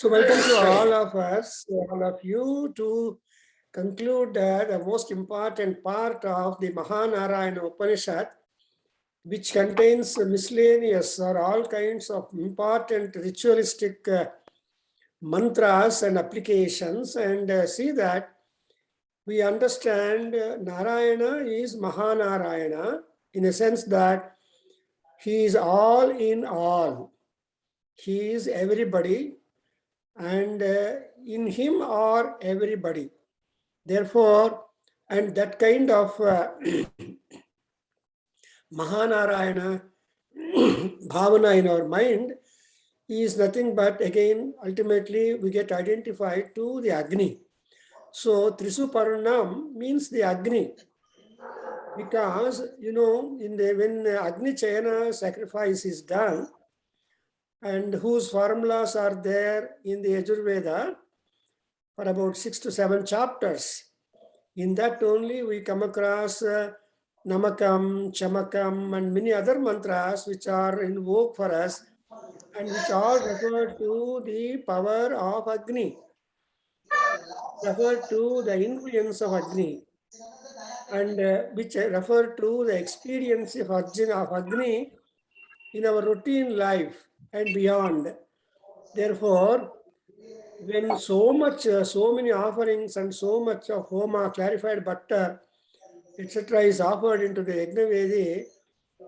So welcome to all of us, all of you, to conclude the most important part of the Mahanarayana Upanishad, which contains miscellaneous or all kinds of important ritualistic mantras and applications, and see that we understand Narayana is Mahanarayana in a sense that he is all in all. He is everybody, and in him are everybody. Therefore, and that kind of Mahanarayana bhavana in our mind is nothing but, again, ultimately we get identified to the Agni. So Trisuparnam means the Agni, because when Agni Chayana sacrifice is done, and whose formulas are there in the Yajurveda for about 6 to 7 chapters. In that only we come across Namakam, Chamakam, and many other mantras which are in vogue for us, and which all refer to the power of Agni, refer to the influence of Agni, and which refer to the experience of Agni in our routine life and beyond. Therefore, when so many offerings and so much of homa, clarified butter, etc. is offered into the Yajna Vedi,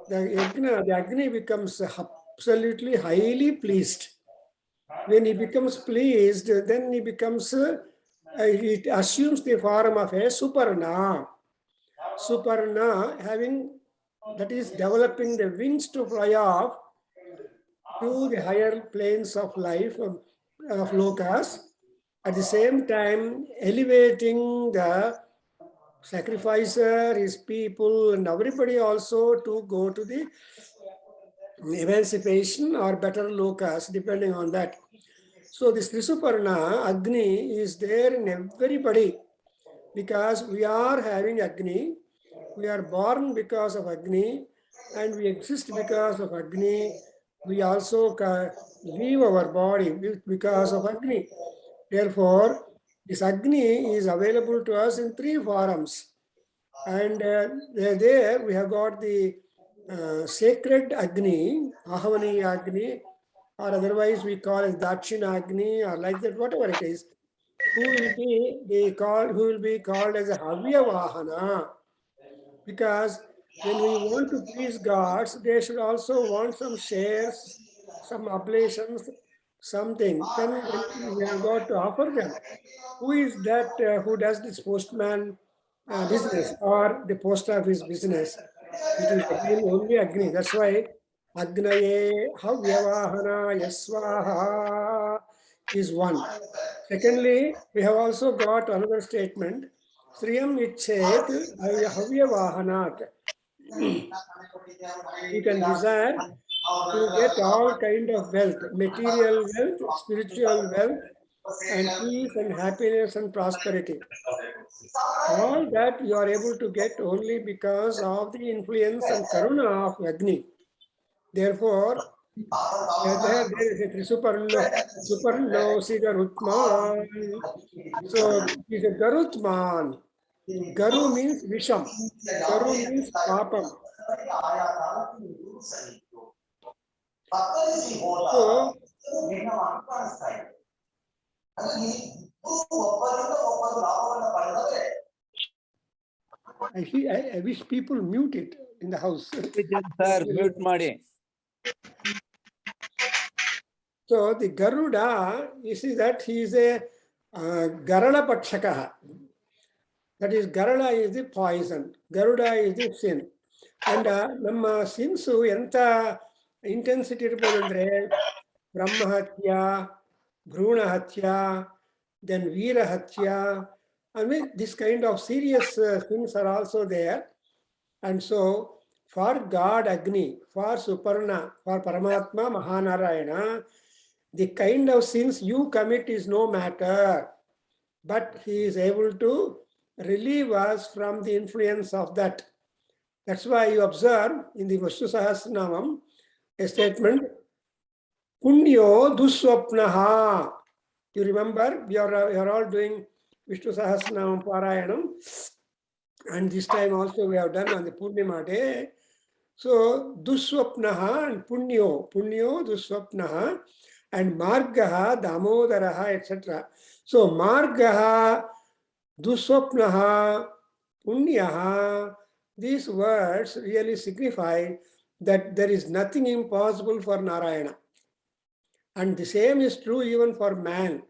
the Agni becomes absolutely highly pleased. When he becomes pleased, then he becomes, it assumes the form of a Suparna. Suparna that is developing the wings to fly off to the higher planes of life, of lokas, at the same time elevating the sacrificer, his people, and everybody also to go to the emancipation or better lokas, depending on that. So this Trisuparna, Agni, is there in everybody, because we are having Agni, we are born because of Agni, and we exist because of Agni. We also leave our body because of Agni. Therefore, this Agni is available to us in 3 forms. And there we have got the sacred Agni, Ahavani Agni, or otherwise we call it Dakshina Agni, or like that, whatever it is, who will be called as a Havya Vahana. Because when we want to please gods, they should also want some shares, some oblations, something. Then we have got to offer them. Who is that who does this postman business or the post office business? It is again only Agni. That's why Agnaye Havyavahana Yasvaha is one. Secondly, we have also got another statement. Sriyam Ichet Havyavahanat. You can desire to get all kind of wealth, material wealth, spiritual wealth, and peace and happiness and prosperity. All that you are able to get only because of the influence and karuna of Agni. Therefore, there is a Suparno Sigarutman. So he is a Garutman. Garu means Visham. Garu means Papam. So, I wish people mute it in the house. Sir, mute ಮಾಡಿ. So the Garuda, you see that he is a Garala Pakshakaha. That is, Garala is the poison, Garuda is the sin. And ನಮ್ಮ sins ಎಂತ intensity ಇರ್ಬೋದು ಅಂದ್ರೆ ಬ್ರಹ್ಮಹತ್ಯ, ಭ್ರೂಣಹತ್ಯ, then Veerahatya. I mean, this kind of serious things are also there. And so, for God Agni, for Suparna, for Paramatma Mahanarayana, the kind of sins you commit is no matter, but he is able to relieve us from the influence of that. That's why you observe in the Vishnu Sahasranamam a statement, Punyo Duswapnaha. You remember, we are all doing Vishnu Sahasranam Parayanam, and this time also we have done on the Purnima day. So, Duswapnaha and Punyo, Duswapnaha, and Margaha, Damodaraha, etc. So, Margaha, Duswapnaha, Punyaha, these words really signify that there is nothing impossible for Narayana. And the same is true even for man.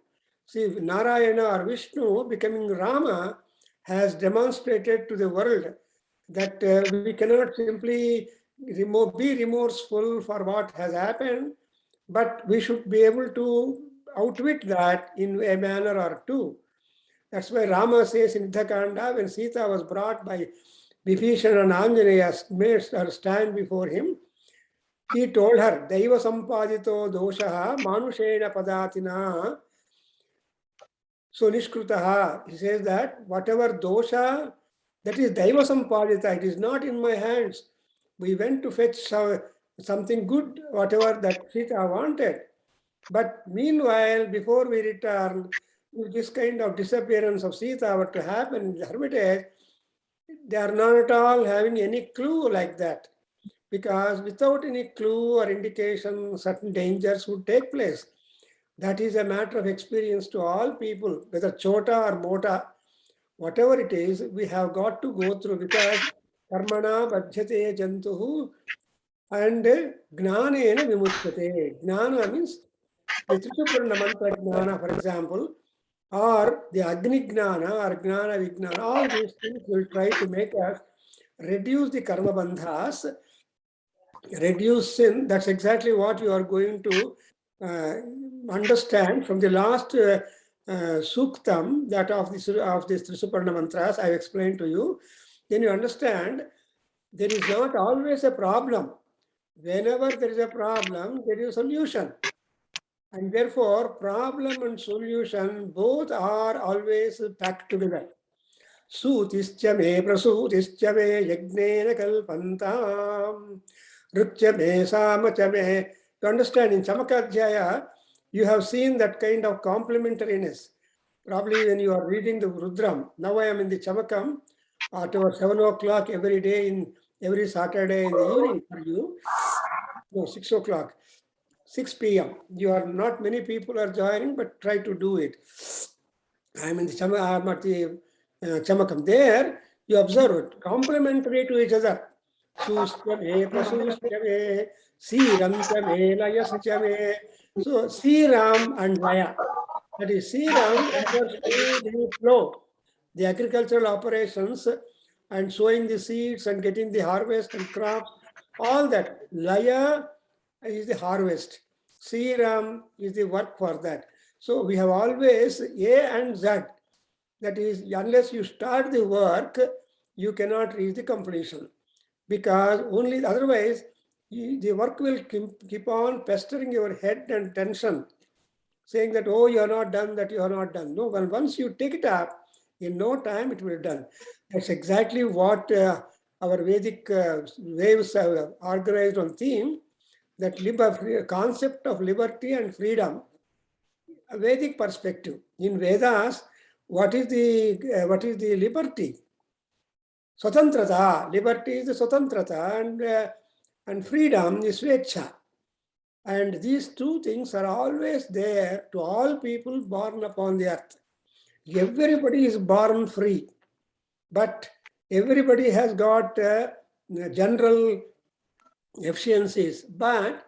See, Narayana or Vishnu becoming Rama has demonstrated to the world that we cannot simply be remorseful for what has happened, but we should be able to outwit that in a manner or two. That's why Rama says in Yuddhakanda, when Sita was brought by Vibhishana and Anjaneya made her stand before him, he told her, Daiva sampadito doshaha manushena padatina. So Nishkrutaha, he says that whatever dosha, that is Daiva sampadita, it is not in my hands. We went to fetch something good, whatever that Sita wanted. But meanwhile, before we return, if this kind of disappearance of Sita were to happen in the hermitage, they are not at all having any clue like that. Because without any clue or indication, certain dangers would take place. That is a matter of experience to all people, whether chota or mota, whatever it is, we have got to go through because karmana badhyate jantuhu and gnanena vimuchyate. Gnana means the Trisuparna mantra gnana, for example, or the Agni gnana or gnana vijnana, all these things will try to make us reduce the karma bandhas, reduce sin. That's exactly what you are going to understand from the last suktam, that of this Trisuparna mantras I explained to you. Then you understand there is not always a problem. Whenever there is a problem, there is a solution. And therefore, problem and solution both are always packed together. Sutischa me prasutischa me yagnena kalpantam rutcha me samacha me. To understand, in Chamakadhyaya, you have seen that kind of complementariness. Probably when you are reading the Rudram, now I am in the Chamakam at over 7 o'clock every day, in every Saturday in the evening for you. No, 6 o'clock. 6 p.m. You are not many people are joining, but try to do it. I'm in the I'm at the Chamakam. There, you observe it, complementary to each other. Sustyame, prasustyame, Siramtyame, Layastyame. So, Siram and Laya. That is, Siram refers to the flow, the agricultural operations and sowing the seeds and getting the harvest and crops, all that. Laya is the harvest. Siram is the work for that. So we have always A and Z. That is, unless you start the work, you cannot reach the completion. Because only otherwise, the work will keep on pestering your head and tension, saying that, oh, you are not done, that you are not done. No, well, once you take it up, in no time it will be done. That's exactly what our Vedic waves have organized on theme, that concept of liberty and freedom, a Vedic perspective. In Vedas, what is the liberty? Swatantrata. Liberty is the swatantrata, and freedom is svecha. And these two things are always there to all people born upon the earth. Everybody is born free, but everybody has got general efficiencies. But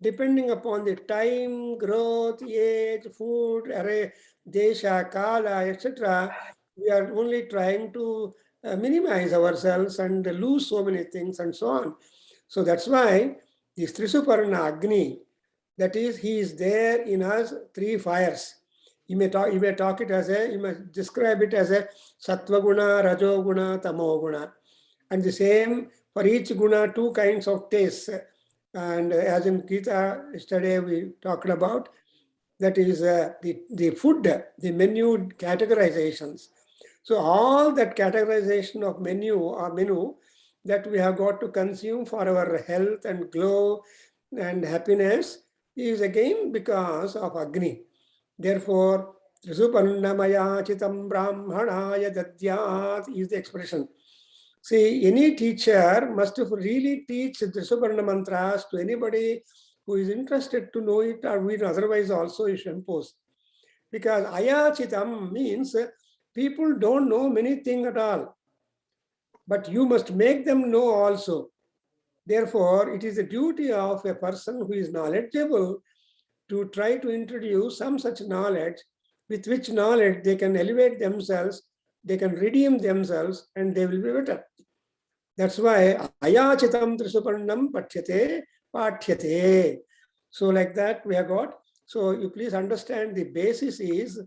depending upon the time, growth, age, food, array, desha, kala, etc., we are only trying to minimize ourselves and lose so many things and so on. So that's why this Trisuparna Agni, that is, he is there in us, three fires. You may describe it as a Sattva Guna, Rajo Guna, Tamo Guna. And the same for each guna, two kinds of tastes. And as in Gita yesterday we talked about, that is the food, the menu categorizations. So all that categorization of menu that we have got to consume for our health and glow and happiness is again because of Agni. Therefore, Trisuparnamayachitam Brahmanaya Dadyat is the expression. See, any teacher must really teach Trisuparna mantras to anybody who is interested to know it, or we otherwise also is impose. Because ayachitam means people don't know many things at all, but you must make them know also. Therefore, it is the duty of a person who is knowledgeable to try to introduce some such knowledge, with which knowledge they can elevate themselves, they can redeem themselves, and they will be better. That's why ayachitam trisuparnam pathyate pathyate. So like that we have got. So you please understand the basis is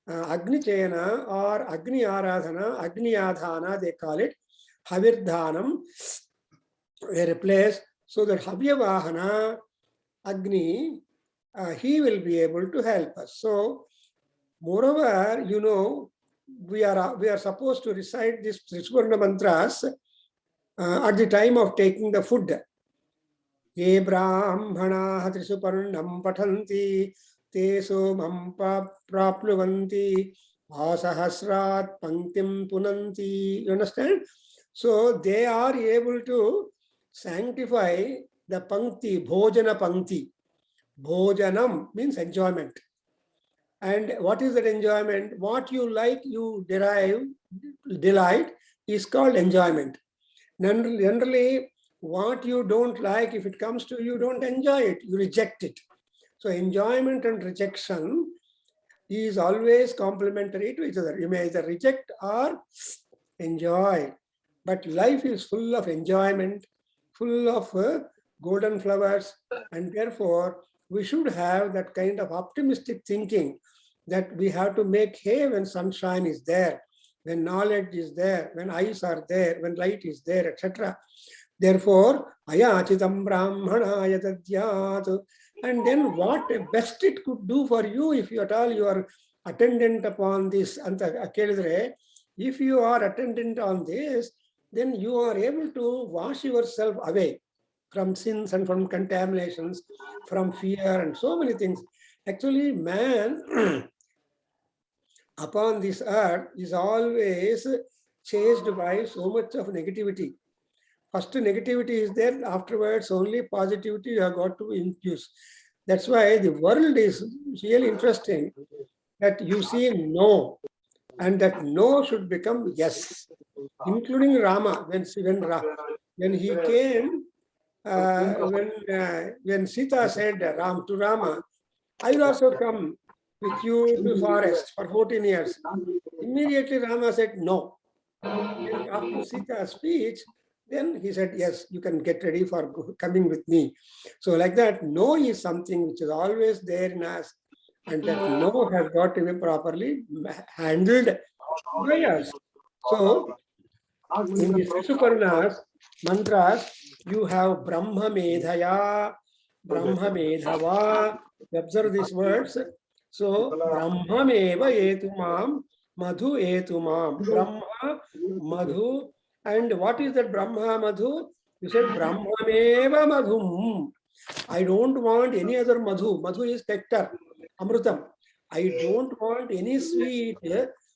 Agni Chayana or Agni Aradhana, Agni Adhana, they call it. Havirdhanam, a replace, so that Havyavahana, Agni, he will be able to help us. So, moreover, you know, we are supposed to recite these Trisuparna mantras at the time of taking the food. Ye brahmana Trisuparnam pathanti te somam prapluvanti asahasrat panktim punanti. You understand? So they are able to sanctify the pankti, bhojana pankti. Bhojanam means enjoyment. And what is that enjoyment? What you like, you delight is called enjoyment. Generally, what you don't like, if it comes to you, don't enjoy it, you reject it. So enjoyment and rejection is always complementary to each other. You may either reject or enjoy. But life is full of enjoyment, full of golden flowers, and therefore we should have that kind of optimistic thinking that we have to make hay when sunshine is there, when knowledge is there, when eyes are there, when light is there, etc. Therefore, ayachitam brahmanaya dadyat. And then what best it could do for you, if you at all you are attendant upon this, if you are attendant on this, then you are able to wash yourself away from sins and from contaminations, from fear and so many things. Actually, man upon this earth is always chased by so much of negativity. First negativity is there, afterwards only positivity you have got to infuse. That's why the world is really interesting, that you see no, and that no should become yes, including Rama. When he came, when Sita said Ram to Rama, I will also come with you to forest for 14 years. Immediately Rama said no. And after Sita's speech, then he said, yes, you can get ready for coming with me. So like that, no is something which is always there in us, and that no has got to be properly handled by us. So in the Trisuparnas, mantras, you have Brahma Medhaya, Brahma Medhava. Observe these words. So Brahma Meva Etumam, Madhu Etumam. Brahma, Madhu. And what is that Brahma Madhu? You said Brahma Meva Madhum. I don't want any other Madhu. Madhu is nectar, Amrutam. I don't want any sweet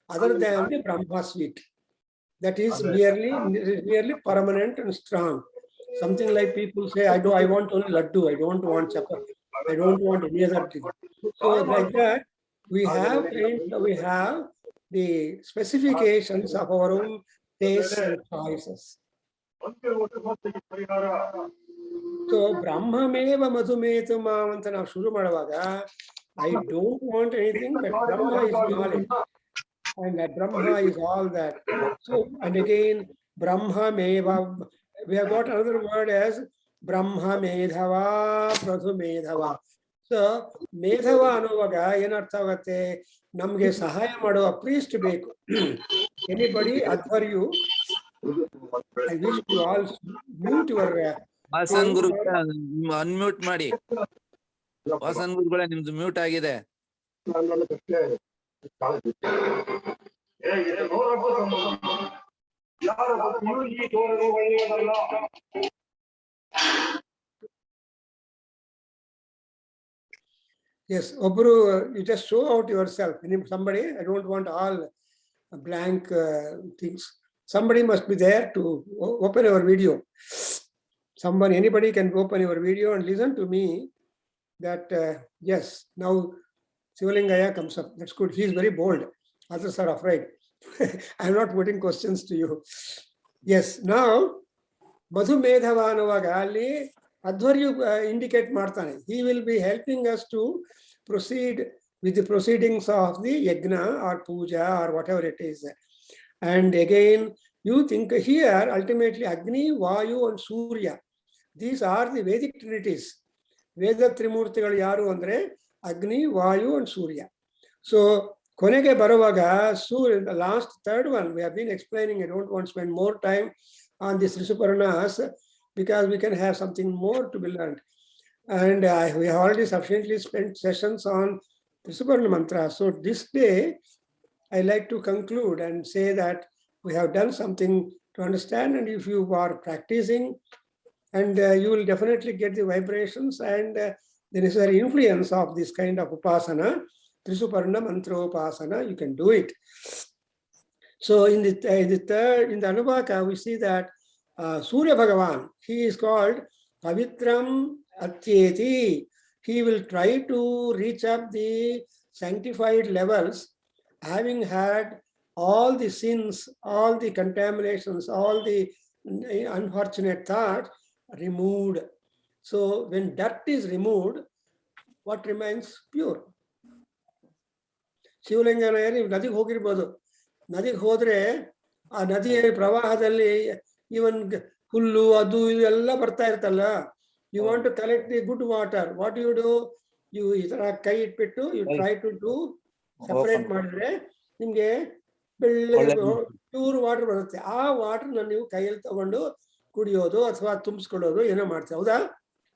other than the Brahma sweet. That is merely permanent and strong. Something like people say, I want only laddu, I don't want chapati, I don't want any other thing. So like that, we have the specifications of our own tastes and choices. So Brahmameva Madhumetumam anta ನಾವು ಶುರು ಮಾಡುವಾಗ I don't want anything but Brahma is knowledge. And that Brahma is all that. So, and again, Brahma Meva, we have got another word as Brahma Medhava, Pradhu Medhava. So, Medhava ಅನ್ನುವಾಗ ಏನರ್ಥ ಆಗುತ್ತೆ, ನಮಗೆ ಸಹಾಯ ಮಾಡುವ priest ಬೇಕು. Anybody adhar you? I wish you all mute your Vasan Guru unmute ಮಾಡಿ. ವಾಸನ್ ಗುರುಗಳೇ ನಿಮ್ದು ಮ್ಯೂಟ್ ಆಗಿದೆ. Yes, Obru, you just show out yourself. Somebody, I don't want all blank things. Somebody must be there to open our video. Someone, anybody can open your video and listen to me that, yes, now Sivalingaya comes up. That's good. He is very bold. Others are afraid. I'm not putting questions to you. Yes, now, Madhu Medhava ಅನ್ನುವಾಗ ಅಲ್ಲಿ ಅಧ್ವರ್ಯು indicate ಮಾಡ್ತಾನೆ. He will be helping us to proceed with the proceedings of the yajna or puja or whatever it is. And again, you think here ultimately Agni, Vayu and Surya. These are the Vedic trinities. Veda Trimurtigalu yaru andre Agni, Vayu and Surya. So ಕೊನೆಗೆ ಬರುವಾಗ Surya, the last third one, we have been explaining. I don't want to spend more time on this Risuparnas because we can have something more to be learned. And we have already sufficiently spent sessions on Risuparna mantra. So this day, I like to conclude and say that we have done something to understand. And if you are practicing, and you will definitely get the vibrations and the necessary influence of this kind of upasana, Trisuparna mantra upasana, you can do it. So in the Anubhaka, we see that Surya Bhagavan, he is called Pavitram Atyeti. He will try to reach up the sanctified levels, having had all the sins, all the contaminations, all the unfortunate thoughts removed. So when dirt is removed, what remains? Pure. ಶಿವಲಿಂಗನ ನದಿಗೆ ಹೋಗಿರ್ಬೋದು. ನದಿಗೆ ಹೋದ್ರೆ ಆ ನದಿಯ ಪ್ರವಾಹದಲ್ಲಿ ಇವನ್ ಹುಲ್ಲು ಅದು ಇದು ಎಲ್ಲ ಬರ್ತಾ ಇರ್ತಲ್ಲ. You want to collect the good water. What you do? You ಈ ತರ ಕೈ ಇಟ್ಬಿಟ್ಟು you try to do separate ಮಾಡಿದ್ರೆ ನಿಮ್ಗೆ ಬೆಳ್ಳಗೆ ಪ್ಯೂರ್ ವಾಟರ್ ಬರುತ್ತೆ. ಆ ವಾಟರ್ನ ನೀವು ಕೈಯಲ್ಲಿ ತಗೊಂಡು ಕುಡಿಯೋದು ಅಥವಾ ತುಂಬಿಸ್ಕೊಳ್ಳೋದು ಏನೋ ಮಾಡ್ತೀವಿ. ಹೌದಾ?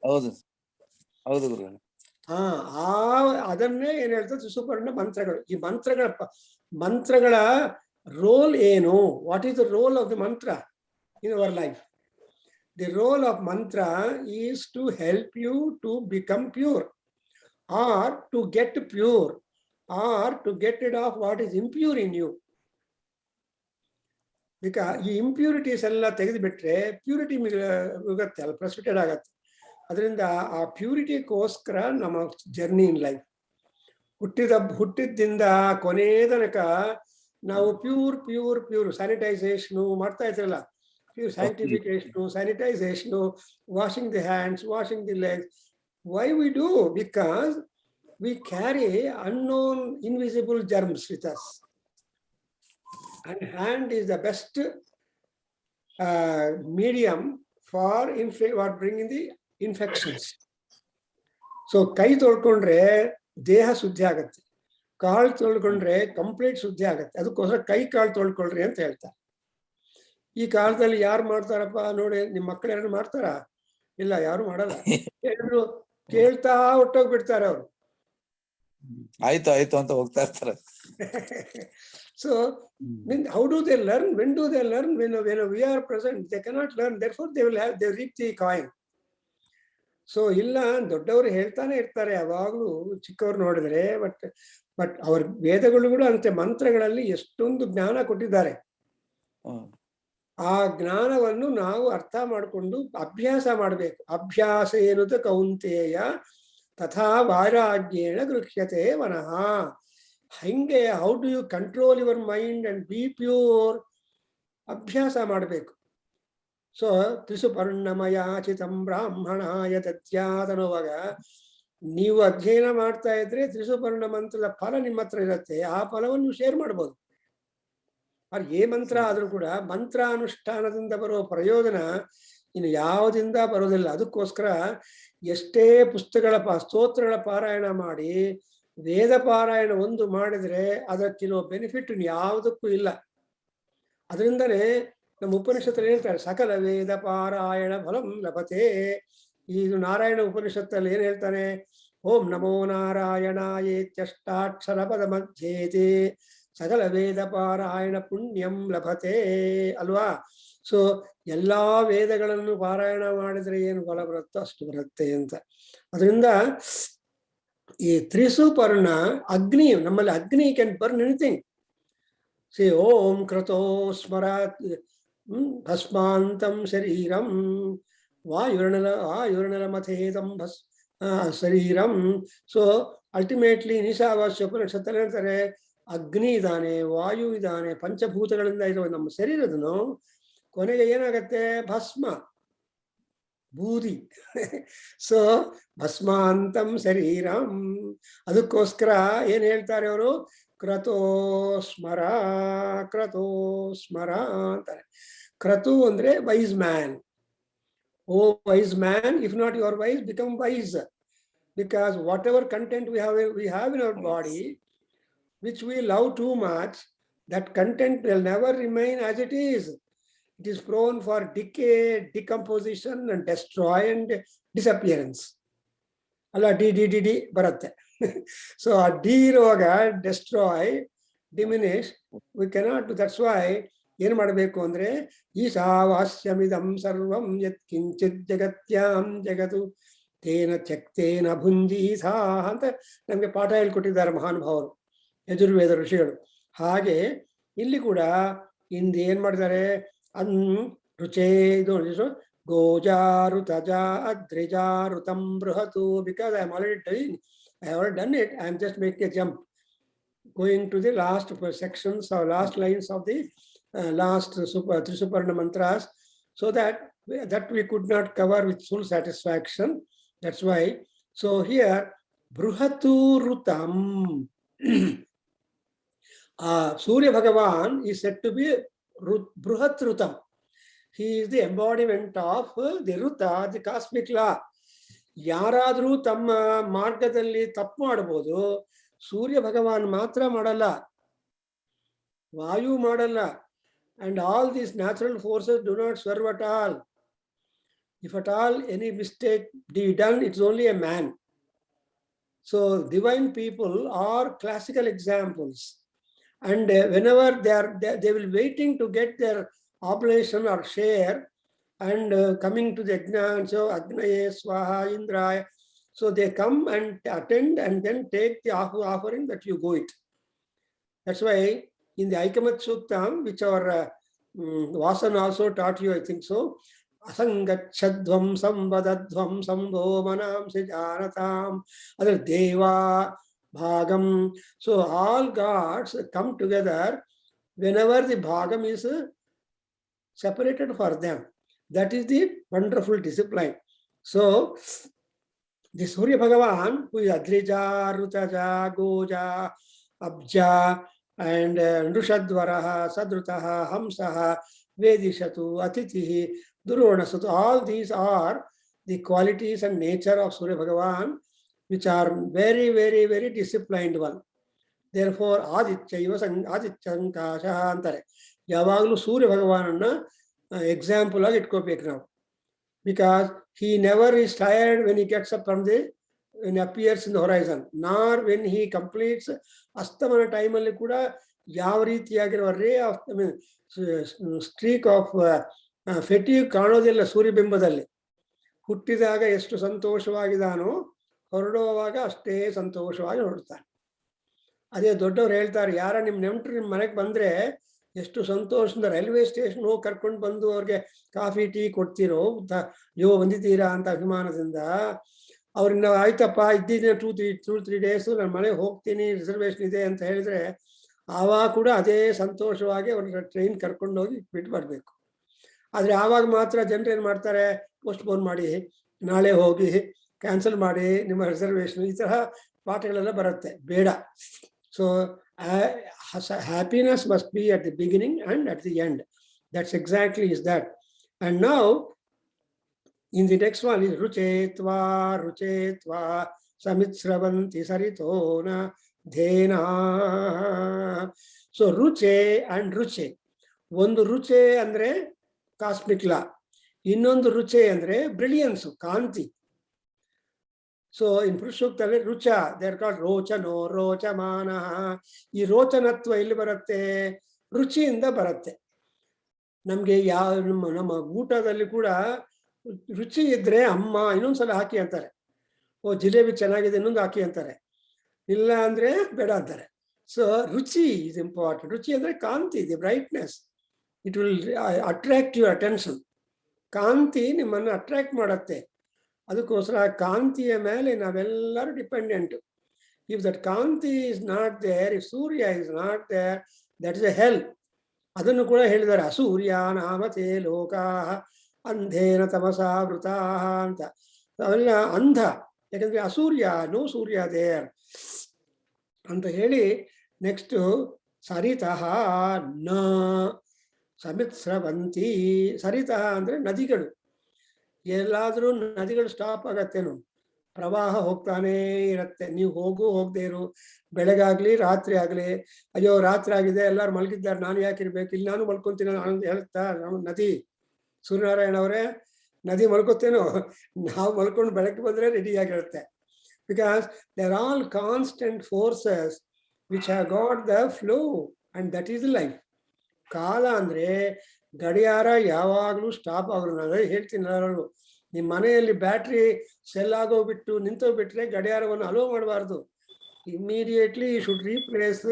ಹೌದು ಹೌದು ಗುರು. ಅದನ್ನೇ ಏನ್ ಹೇಳ್ತಾರೆ ತ್ರಿಸುಪರ್ಣ ಮಂತ್ರಗಳು. ಈ ಮಂತ್ರಗಳ ರೋಲ್ ಏನು? What is the role of the mantra in our life? The role of mantra is to help you to become pure or to get pure or to get rid of what is impure in you. ಈ impurities ಎಲ್ಲ ತೆಗೆದುಬಿಟ್ರೆ purity ಹೋಗುತ್ತೆ, ಅಲ್ಲ precipitate ಆಗತ್ತೆ. ಅದರಿಂದ ಆ ಪ್ಯೂರಿಟಿಗೋಸ್ಕರ ನಮ್ಮ journey in life. ಹುಟ್ಟಿದ್ದಿಂದ ಕೊನೆ ತನಕ ನಾವು ಪ್ಯೂರ್ ಸ್ಯಾನಿಟೈಸೇಷನು ಮಾಡ್ತಾ ಇದ್ರಲ್ಲ. Pure sanctification, sanitisation, washing the hands, washing the legs. Why we do? Because we carry unknown invisible germs with us. And hand is the best medium for bringing the infections. So ಕೈ ತೊಳ್ಕೊಂಡ್ರೆ ದೇಹ ಶುದ್ಧಿ ಆಗತ್ತೆ, ಕಾಳು ತೊಳ್ಕೊಂಡ್ರೆ complete ಶುದ್ಧಿ ಆಗತ್ತೆ. ಅದಕ್ಕೋಸ್ಕರ ಕೈ ಕಾಳು ತೊಳ್ಕೊಳ್ರಿ ಅಂತ ಹೇಳ್ತಾರೆ. ಈ ಕಾಲದಲ್ಲಿ ಯಾರು ಮಾಡ್ತಾರಪ್ಪ ನೋಡಿ? ನಿಮ್ಮ ಮಕ್ಕಳು ಯಾರು ಮಾಡ್ತಾರ? ಇಲ್ಲ, ಯಾರು ಮಾಡಲ್ಲ. ಎಲ್ಲರೂ ಕೇಳ್ತಾ ಹೊಟ್ಟೋಗ್ಬಿಡ್ತಾರೆ ಅವರು. ಆಯ್ತು ಆಯ್ತು ಅಂತ ಹೋಗ್ತಾ ಇರ್ತಾರೆ. So how do they learn? When do they learn? When we are present, they cannot learn. Therefore they reap the coin. So ಇಲ್ಲ, ದೊಡ್ಡವರು ಹೇಳ್ತಾನೆ ಇರ್ತಾರೆ ಯಾವಾಗ್ಲೂ ಚಿಕ್ಕವ್ರು ನೋಡಿದ್ರೆ. ಬಟ್ ಅವ್ರ ವೇದಗಳು ಕೂಡ ಅಂತೆ ಮಂತ್ರಗಳಲ್ಲಿ ಎಷ್ಟೊಂದು ಜ್ಞಾನ ಕೊಟ್ಟಿದ್ದಾರೆ. ಆ ಜ್ಞಾನವನ್ನು ನಾವು ಅರ್ಥ ಮಾಡಿಕೊಂಡು ಅಭ್ಯಾಸ ಮಾಡಬೇಕು. ಅಭ್ಯಾಸ ಏನುದ ಕೌಂತೆಯ ತಥಾ ವೈರಾಗ್ಯೇಣ ಗೃಹ್ಯತೆ ಮನಃ. ಹಂಗೆ how do you control your mind and be pure? ಅಭ್ಯಾಸ ಮಾಡಬೇಕು. ಸೊ ತ್ರಿಸುಪರ್ಣಮಯಾಚಿತಂ ಬ್ರಾಹ್ಮಣಾಯ ದದ್ಯಾತ್ ಅನ್ನುವಾಗ ನೀವು ಅಧ್ಯಯನ ಮಾಡ್ತಾ ಇದ್ರೆ ತ್ರಿಸುಪರ್ಣ ಮಂತ್ರದ ಫಲ ನಿಮ್ಮ ಹತ್ರ ಇರುತ್ತೆ. ಆ ಫಲವನ್ನು ಶೇರ್ ಮಾಡ್ಬೋದು. ಅದು ಏ ಮಂತ್ರ ಆದ್ರೂ ಕೂಡ ಮಂತ್ರಾನುಷ್ಠಾನದಿಂದ ಬರುವ ಪ್ರಯೋಜನ ಇನ್ನು ಯಾವುದಿಂದ ಬರೋದಿಲ್ಲ. ಅದಕ್ಕೋಸ್ಕರ ಎಷ್ಟೇ ಸ್ತೋತ್ರಗಳ ಪಾರಾಯಣ ಮಾಡಿ ವೇದ ಪಾರಾಯಣ ಒಂದು ಮಾಡಿದ್ರೆ ಅದಕ್ಕಿರೋ ಬೆನಿಫಿಟ್ ಯಾವುದಕ್ಕೂ ಇಲ್ಲ. ಅದರಿಂದನೇ ನಮ್ಮ ಉಪನಿಷತ್ತಲ್ಲಿ ಹೇಳ್ತಾರೆ ಸಕಲ ವೇದ ಪಾರಾಯಣ ಫಲಂ ಲಭತೆ. ಈ ನಾರಾಯಣ ಉಪನಿಷತ್ತಲ್ಲಿ ಏನ್ ಹೇಳ್ತಾನೆ? ಓಂ ನಮೋ ನಾರಾಯಣಾಯೇತ್ಯಷ್ಟಾಕ್ಷರ ಪದ ಮಧ್ಯೇತೆ ಸಕಲ ವೇದ ಪಾರಾಯಣ ಪುಣ್ಯಂ ಲಭತೆ ಅಲ್ವಾ? ಸೊ ಎಲ್ಲಾ ವೇದಗಳನ್ನು ಪಾರಾಯಣ ಮಾಡಿದ್ರೆ ಏನು ಫಲ ಬರುತ್ತೋ ಅಷ್ಟು ಬರುತ್ತೆ ಅಂತ. ಅದರಿಂದ ಈ ತ್ರಿಸುಪರ್ಣ ಅಗ್ನಿ, ನಮ್ಮಲ್ಲಿ ಅಗ್ನಿ ಕ್ಯಾನ್ ಬರ್ನ್ ಎನಿಥಿಂಗ್. ಸಿ ಓಂ ಕ್ರತೋ ಸ್ಮರಾತ್ ಭಸ್ಮಾಂತಂ ಶರೀರಂ ವಾಯುರ್ಣಲ ಮಥೇದಂ ಶರೀರಂ. ಸೊ ಅಲ್ಟಿಮೇಟ್ಲಿ ಈಶಾವಾಸ್ಯ ಉಪನಿಷತ್ತಲ್ಲಿ ಹೇಳ್ತಾರೆ, ಅಗ್ನಿ ಇದ್ದಾನೆ, ವಾಯು ಇದ್ದಾನೆ, ಪಂಚಭೂತಗಳಿಂದ ಇರುವ ನಮ್ಮ ಶರೀರದನು ಕೊನೆಗೆ ಏನಾಗತ್ತೆ? ಭಸ್ಮ, ಬೂದಿ. ಸೊ ಭಸ್ಮಾಂತಂ ಶರೀರಂ. ಅದಕ್ಕೋಸ್ಕರ ಏನ್ ಹೇಳ್ತಾರೆ ಅವರು? ಕ್ರತೋ ಸ್ಮರ, ಕ್ರತೋ ಸ್ಮರ ಅಂತಾರೆ. ಕ್ರತು ಅಂದ್ರೆ wise man. Oh wise man, if not your wise, become wise. Because whatever content we have in our body, which we love too much, that content will never remain as it is. It is prone for decay, decomposition, and destroy and disappearance. Allah D baratte. So a D iruvaga destroy, diminish, we cannot do. That's why ಏನು ಮಾಡಬೇಕು ಅಂದ್ರೆ ಈಶಾವಾಸ್ಯಮಿದಂ ಸರ್ವಂ ಯತ್ ಕಿಂಚಿತ್ ಜಗತ್ಯಾಂ ಜಗತು ತೇನ ತ್ಯಕ್ತೇನ ಭುಂಜೀಸಾ ಅಂತ ನಮಗೆ ಪಾಠ ಹೇಳ್ಕೊಟ್ಟಿದ್ದಾರೆ ಮಹಾನುಭಾವರು, ಯಜುರ್ವೇದ ಋಷಿಗಳು. ಹಾಗೆ ಇಲ್ಲಿ ಕೂಡ ಇಂದು ಏನ್ ಮಾಡಿದ್ದಾರೆ? ರುಚೇ ಗೋಜಾರುತಜಾ ಅದ್ರಿಜಾರುತಂ ಬೃಹತು. Because I am already done it. I am just making a jump, going to the last sections or last lines of the last Trisuparna mantras, so that we could not cover with full satisfaction. That's why. So here, Bruhaturutam. Surya Bhagavan is said to be Bruhatrutam. He is the embodiment of the Ruta, the cosmic law. ಯಾರಾದರೂ ತಮ್ಮ ಮಾರ್ಗದಲ್ಲಿ ತಪ್ಪು ಮಾಡಬಹುದು, ಸೂರ್ಯ ಭಗವಾನ್ ಮಾತ್ರ ಮಾಡಲ್ಲ, ವಾಯು ಮಾಡಲ್ಲ. And all these natural forces do not serve at all. If at all any mistake be done, it's only a man. So divine people are classical examples. And whenever they will waiting to get their oblation or share, and coming to the Yajna, so Agnaye, Swaha, Indraya, so they come and attend and then take the offering that you go it. That's why in the Aikamat Suktam, which our Vasan also taught you, I think so, Asangachadvam Sambadadvam Sambho Manam Sijanatam, other Deva, Bhagam. So all gods come together whenever the Bhagam is separated for them. That is the wonderful discipline. So the Surya Bhagavan, who is Adrija, Rutaja, Goja, Abja, and Nrushadvaraha, Sadrutaha, Hamsaha, Vedishatu, Atitihi, Durvanasatu, all these are the qualities and nature of Surya Bhagavan, which are very, very, very disciplined one. Therefore, Adityankasha antare. Yavaglu Surya Bhagavanana example ಆಗಿ ಇಟ್ಕೋಬೇಕು ನಾವು. Because he never is tired when he gets up from when he appears in the horizon, nor when he completes ಅಸ್ತಮನ ಟೈಮಲ್ಲಿ ಕೂಡ ಯಾವ ರೀತಿಯಾಗಿರುವ ray of strike of ಫೆಟಿಗ್ ಕಾಣೋದಿಲ್ಲ ಸೂರ್ಯಬಿಂಬದಲ್ಲಿ. ಹುಟ್ಟಿದಾಗ ಎಷ್ಟು ಸಂತೋಷವಾಗಿದ್ದಾನೋ ಹೊರಡುವಾಗ ಅಷ್ಟೇ ಸಂತೋಷವಾಗಿ ಹೊರಡ್ತಾನೆ. ಅದೇ ದೊಡ್ಡವ್ರು ಹೇಳ್ತಾರೆ, ಯಾರ ನಿಮ್ಮ ನೆಂಟರು ನಿಮ್ಮ ಮನೆಗೆ ಬಂದ್ರೆ ಎಷ್ಟು ಸಂತೋಷದಿಂದ ರೈಲ್ವೆ ಸ್ಟೇಷನ್ ಹೋಗಿ ಕರ್ಕೊಂಡು ಬಂದು ಅವ್ರಿಗೆ ಕಾಫಿ ಟೀ ಕೊಡ್ತಿರೋ, ಅಯ್ಯೋ ಬಂದಿದ್ದೀರಾ ಅಂತ ಅಭಿಮಾನದಿಂದ. ಅವ್ರನ್ನ ಆಯ್ತಪ್ಪ ಇದ್ದಿದ್ದೀನಿ 2-3 ಡೇಸು ನನ್ನ ಮನೆಗೆ ಹೋಗ್ತೀನಿ, ರಿಸರ್ವೇಶನ್ ಇದೆ ಅಂತ ಹೇಳಿದ್ರೆ ಆವಾಗ ಕೂಡ ಅದೇ ಸಂತೋಷವಾಗಿ ಅವ್ರನ್ನ ಟ್ರೈನ್ ಕರ್ಕೊಂಡು ಹೋಗಿ ಬಿಟ್ಟು ಬರಬೇಕು. ಆದರೆ ಆವಾಗ ಮಾತ್ರ ಜನರು ಏನು ಮಾಡ್ತಾರೆ, ಪೋಸ್ಟ್ಪೋನ್ ಮಾಡಿ, ನಾಳೆ ಹೋಗಿ, ಕ್ಯಾನ್ಸಲ್ ಮಾಡಿ ನಿಮ್ಮ ರಿಸರ್ವೇಶನ್, ಈ ತರಹ ಪಾಠಗಳೆಲ್ಲ ಬರುತ್ತೆ. ಬೇಡ. So happiness must be at the beginning and at the end. That's exactly is that. And now in the next one is ruchetva samitsravanti saritona dhena. So ruche and ruche. ಒಂದು ರುಚೆ ಅಂದ್ರೆ cosmic ಲಾ, ಇನ್ನೊಂದು ರುಚೆ ಅಂದ್ರೆ brilliance, ಕಾಂತಿ. So in ಪುರುಷೋಕ್ತಲ್ಲಿ ರುಚ, they are called ರೋಚನೋ ರೋಚಮಾನ. ಈ ರೋಚನತ್ವ ಎಲ್ಲಿ ಬರುತ್ತೆ? ರುಚಿಯಿಂದ ಬರುತ್ತೆ. ನಮ್ಗೆ ನಮ್ಮ ಊಟದಲ್ಲಿ ಕೂಡ ರುಚಿ ಇದ್ರೆ ಅಮ್ಮ ಇನ್ನೊಂದ್ಸಲ ಹಾಕಿ ಅಂತಾರೆ. ಓ ಜಿಲೇಬಿ ಚೆನ್ನಾಗಿದೆ ಇನ್ನೊಂದು ಹಾಕಿ ಅಂತಾರೆ, ಇಲ್ಲ ಅಂದ್ರೆ ಬೇಡ ಅಂತಾರೆ. ಸೊ ರುಚಿ ಇಸ್ ಇಂಪಾರ್ಟೆಂಟ್. ರುಚಿ ಅಂದ್ರೆ ಕಾಂತಿ, the brightness, it will attract your attention. ಕಾಂತಿ ನಿಮ್ಮನ್ನು ಅಟ್ರಾಕ್ಟ್ ಮಾಡುತ್ತೆ. ಅದಕ್ಕೋಸ್ಕರ ಕಾಂತಿಯ ಮೇಲೆ ನಾವೆಲ್ಲರೂ dependent. If that kanti is not there, if Surya is not there, that is a hell. ಅದನ್ನು ಕೂಡ ಹೇಳಿದ್ದಾರೆ, ಅಸೂರ್ಯ ನಾಮತೆ ಲೋಕಾ ಅಂಧೇನ ತಮಸಾವೃತಾ ಅಂತ. ಅವೆಲ್ಲ ಅಂಧ, ಯಾಕಂದ್ರೆ ಅಸೂರ್ಯ, ನೋ ಸೂರ್ಯ ದೇರ್ ಅಂತ ಹೇಳಿ. ನೆಕ್ಸ್ಟ್ ಸರಿತಃ ನ ಸಮಿತ್ಸ್ರವಂತಿ. ಸರಿತಃ ಅಂದ್ರೆ ನದಿಗಳು. ಎಲ್ಲಾದ್ರೂ ನದಿಗಳು ಸ್ಟಾಪ್ ಆಗತ್ತೇನು? ಪ್ರವಾಹ ಹೋಗ್ತಾನೇ ಇರತ್ತೆ. ನೀವು ಹೋಗದೆ ಇರು, ಬೆಳಗಾಗ್ಲಿ ರಾತ್ರಿ ಆಗ್ಲಿ, ಅಯ್ಯೋ ರಾತ್ರಿ ಆಗಿದೆ ಎಲ್ಲಾರು ಮಲಗಿದ್ದಾರೆ ನಾನು ಯಾಕಿರ್ಬೇಕು, ಇಲ್ಲಿ ನಾನು ಮಲ್ಕೊಂತೀನಿ ಹೇಳ್ತಾ ನದಿ. ಸೂರ್ಯನಾರಾಯಣ ಅವರೇ, ನದಿ ಮಲ್ಕೋತೇನೋ? ನಾವು ಮಲ್ಕೊಂಡು ಬೆಳಗ್ಗೆ ಬಂದ್ರೆ ರೆಡಿ ಆಗಿರುತ್ತೆ. Because they are all constant forces which have got the flow and that is life. ಕಾಲ ಅಂದ್ರೆ ಗಡಿಯಾರ ಯಾವಾಗಲೂ ಸ್ಟಾಪ್ ಆಗೋದು. ನಾನು ಹೇಳ್ತೀನಿ ಎಲ್ಲರೂ, ನಿಮ್ಮ ಮನೆಯಲ್ಲಿ ಬ್ಯಾಟ್ರಿ ಸೆಲ್ ಆಗೋಗ್ಬಿಟ್ಟು ನಿಂತೋಗ್ಬಿಟ್ರೆ ಗಡಿಯಾರವನ್ನು ಅಲೋ ಮಾಡಬಾರ್ದು. Immediately you should replace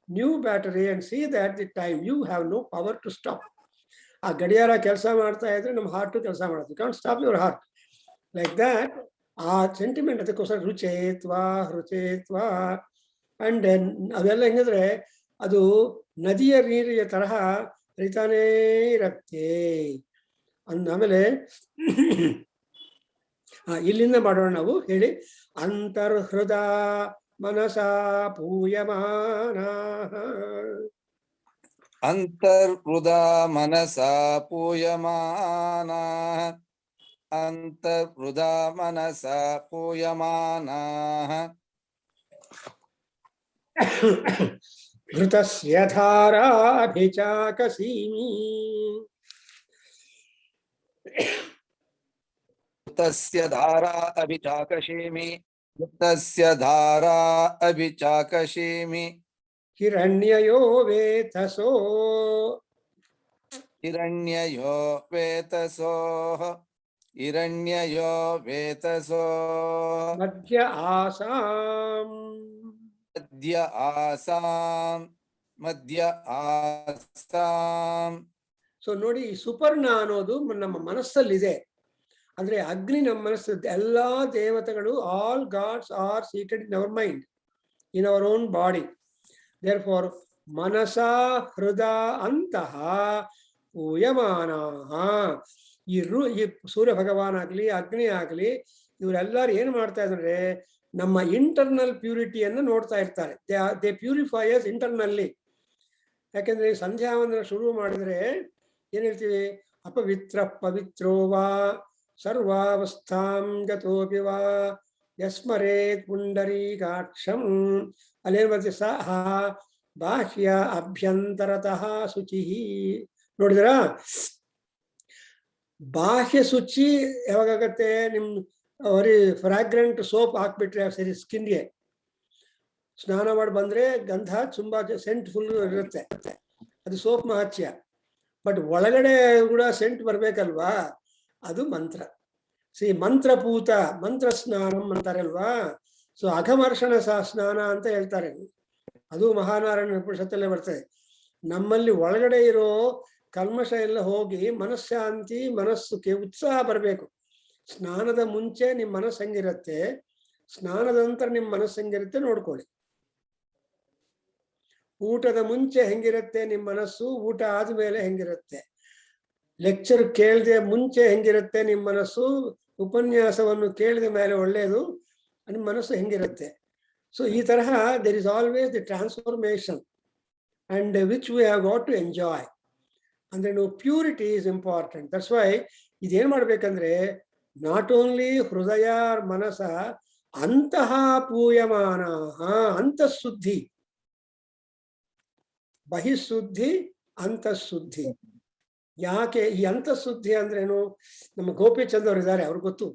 new battery and see that the time. You have no power to stop. ಆ ಗಡಿಯಾರ ಕೆಲಸ ಮಾಡ್ತಾ ಇದ್ರೆ ನಮ್ಮ ಹಾರ್ಟು ಕೆಲಸ ಮಾಡುತ್ತೆ. You can't stop your heart like that. ಆ ಸೆಂಟಿಮೆಂಟ್ ಅದಕ್ಕೋಸ್ಕರ ರುಚೇತ್ವಾ ರುಚೇತ್ವಾ. ಅಂಡ್ ಅವೆಲ್ಲ ಹೆಂಗಿದ್ರೆ ಅದು ನದಿಯ ನೀರಿನ ತರಹ ಹರಿತಾನೇ ಇರತ್ತೆ. ಆಮೇಲೆ ಇಲ್ಲಿಂದ ಮಾಡೋಣ ನಾವು. ಹೇಳಿ, ಅಂತರ್ಹೃದ ಮನಸ ಪೂಯಮಾನ. ಅಂತರ್ಹೃದ ಮನಸ ಪೂಯಮಾನ. ಅಂತರ್ಹೃದ ಮನಸ ಪೂಯಮಾನ. ಘೃತಸ್ಯ ಧಾರಾಭಿಚಾಕಸೀಮಿ. ಘೃತಸ್ಯ ಧಾರಾ ಅಭಿಚಾಕಷೇಮಿ. ಘೃತಸ್ಯ ಧಾರಾ ಅಭಿಚಾಕಷೇಮಿ. ಹಿರಣ್ಯಯೋ ವೇತಸೋ. ಹಿರಣ್ಯಯೋ ವೇತಸೋ. ಹಿರಣ್ಯಯೋ ವೇತಸೋ. ಮಧ್ಯ ಆಸಾಂ. ಮಧ್ಯ ಆಸಾಂ. ಮಧ್ಯ ಆಸಾಂ. ಸೊ ನೋಡಿ, ಈ ಸುಪರ್ಣ ಅನ್ನೋದು ನಮ್ಮ ಮನಸ್ಸಲ್ಲಿದೆ. ಅಂದ್ರೆ ಅಗ್ನಿ ನಮ್ಮ ಮನಸ್ಸು. ಎಲ್ಲಾ ದೇವತೆಗಳು, all gods are seated in our mind, in our own body. Therefore ಮನಸ ಹೃದ ಅಂತಹ ಪೂಯಮಾನ. ಈ ಸೂರ್ಯ ಭಗವಾನ್ ಆಗ್ಲಿ ಅಗ್ನಿ ಆಗ್ಲಿ ಇವರೆಲ್ಲರೂ ಏನ್ ಮಾಡ್ತಾ ಇದ್ದಾರೆ? ನಮ್ಮ ಇಂಟರ್ನಲ್ ಪ್ಯೂರಿಟಿಯನ್ನು ನೋಡ್ತಾ ಇರ್ತಾರೆ. They purify us internally. ಯಾಕೆಂದ್ರೆ ಸಂಧ್ಯಾ ವಂದನ ಶುರು ಮಾಡಿದ್ರೆ ಏನ್ ಹೇಳ್ತೀವಿ? ಅಪವಿತ್ರ ಪವಿತ್ರೋ ವಾ ಸರ್ವಾವಸ್ಥಾಂ ಗತೋಪಿ ವಾ ಯಸ್ಮರೇತ್ ಪುಂಡರೀಕಾಕ್ಷಂ. ಅಲ್ಲೇನ್ ಬರ್ತದೆ? ಸಹ ಬಾಹ್ಯ ಅಭ್ಯಂತರತಃ ಶುಚಿ. ನೋಡಿದ್ರಾ? ಬಾಹ್ಯ ಶುಚಿ ಯಾವಾಗತ್ತೆ? ನಿಮ್ ಅವರಿ ಫ್ರಾಗ್ರೆಂಟ್ ಸೋಪ್ ಹಾಕ್ಬಿಟ್ರೆ ಸರಿ, ಸ್ಕಿನ್ಗೆ ಸ್ನಾನ ಮಾಡಿ ಬಂದ್ರೆ ಗಂಧ ತುಂಬಾ ಸೆಂಟ್ ಫುಲ್ ಇರುತ್ತೆ, ಅದು ಸೋಪ್ ಮಹತ್ಯ. ಬಟ್ ಒಳಗಡೆ ಕೂಡ ಸೆಂಟ್ ಬರ್ಬೇಕಲ್ವಾ? ಅದು ಮಂತ್ರ. ಮಂತ್ರಪೂತ ಮಂತ್ರ ಸ್ನಾನಂ ಅಂತಾರೆ ಅಲ್ವಾ? ಸೊ ಅಘಮರ್ಷಣ ಸ್ನಾನ ಅಂತ ಹೇಳ್ತಾರೆ. ಅದು ಮಹಾನಾರಾಯಣ ಉಪನಿಷತ್ತಲ್ಲೇ ಬರ್ತದೆ. ನಮ್ಮಲ್ಲಿ ಒಳಗಡೆ ಇರೋ ಕಲ್ಮಶ ಎಲ್ಲ ಹೋಗಿ ಮನಃಶಾಂತಿ, ಮನಸ್ಸುಗೆ ಉತ್ಸಾಹ ಬರಬೇಕು. ಸ್ನಾನದ ಮುಂಚೆ ನಿಮ್ಮ ಮನಸ್ಸು ಹೆಂಗಿರುತ್ತೆ, ಸ್ನಾನದ ನಂತರ ನಿಮ್ಮ ಮನಸ್ಸು ಹೆಂಗಿರುತ್ತೆ ನೋಡ್ಕೊಳ್ಳಿ. ಊಟದ ಮುಂಚೆ ಹೆಂಗಿರುತ್ತೆ ನಿಮ್ಮ ಮನಸ್ಸು, ಊಟ ಆದ್ಮೇಲೆ ಹೆಂಗಿರುತ್ತೆ, ಲೆಕ್ಚರ್ ಕೇಳದೆ ಮುಂಚೆ ಹೆಂಗಿರುತ್ತೆ ನಿಮ್ಮ ಮನಸ್ಸು, ಉಪನ್ಯಾಸವನ್ನು ಕೇಳಿದ ಮೇಲೆ ಒಳ್ಳೆಯದು ನಿಮ್ಮ ಮನಸ್ಸು ಹೆಂಗಿರುತ್ತೆ. ಸೊ ಈ ತರಹ there is always the transformation and which we have got to enjoy. ಅಂದ್ರೆ ನೀವು purity is important. That's why ಇದೇನ್ ಮಾಡ್ಬೇಕಂದ್ರೆ ನಾಟ್ ಓನ್ಲಿ ಹೃದಯ ಮನಸ ಅಂತಹ ಪೂಯಮಾನ, ಅಂತಃಶುದ್ಧಿ, ಬಹಿಶುದ್ಧಿ ಅಂತಃಶುದ್ಧಿ. ಯಾಕೆ ಈ ಅಂತಃಶುದ್ಧಿ ಅಂದ್ರೇನು? ನಮ್ಮ ಗೋಪಿಚಂದ್ ಅವರು ಇದ್ದಾರೆ, ಅವ್ರಿಗೆ ಗೊತ್ತು.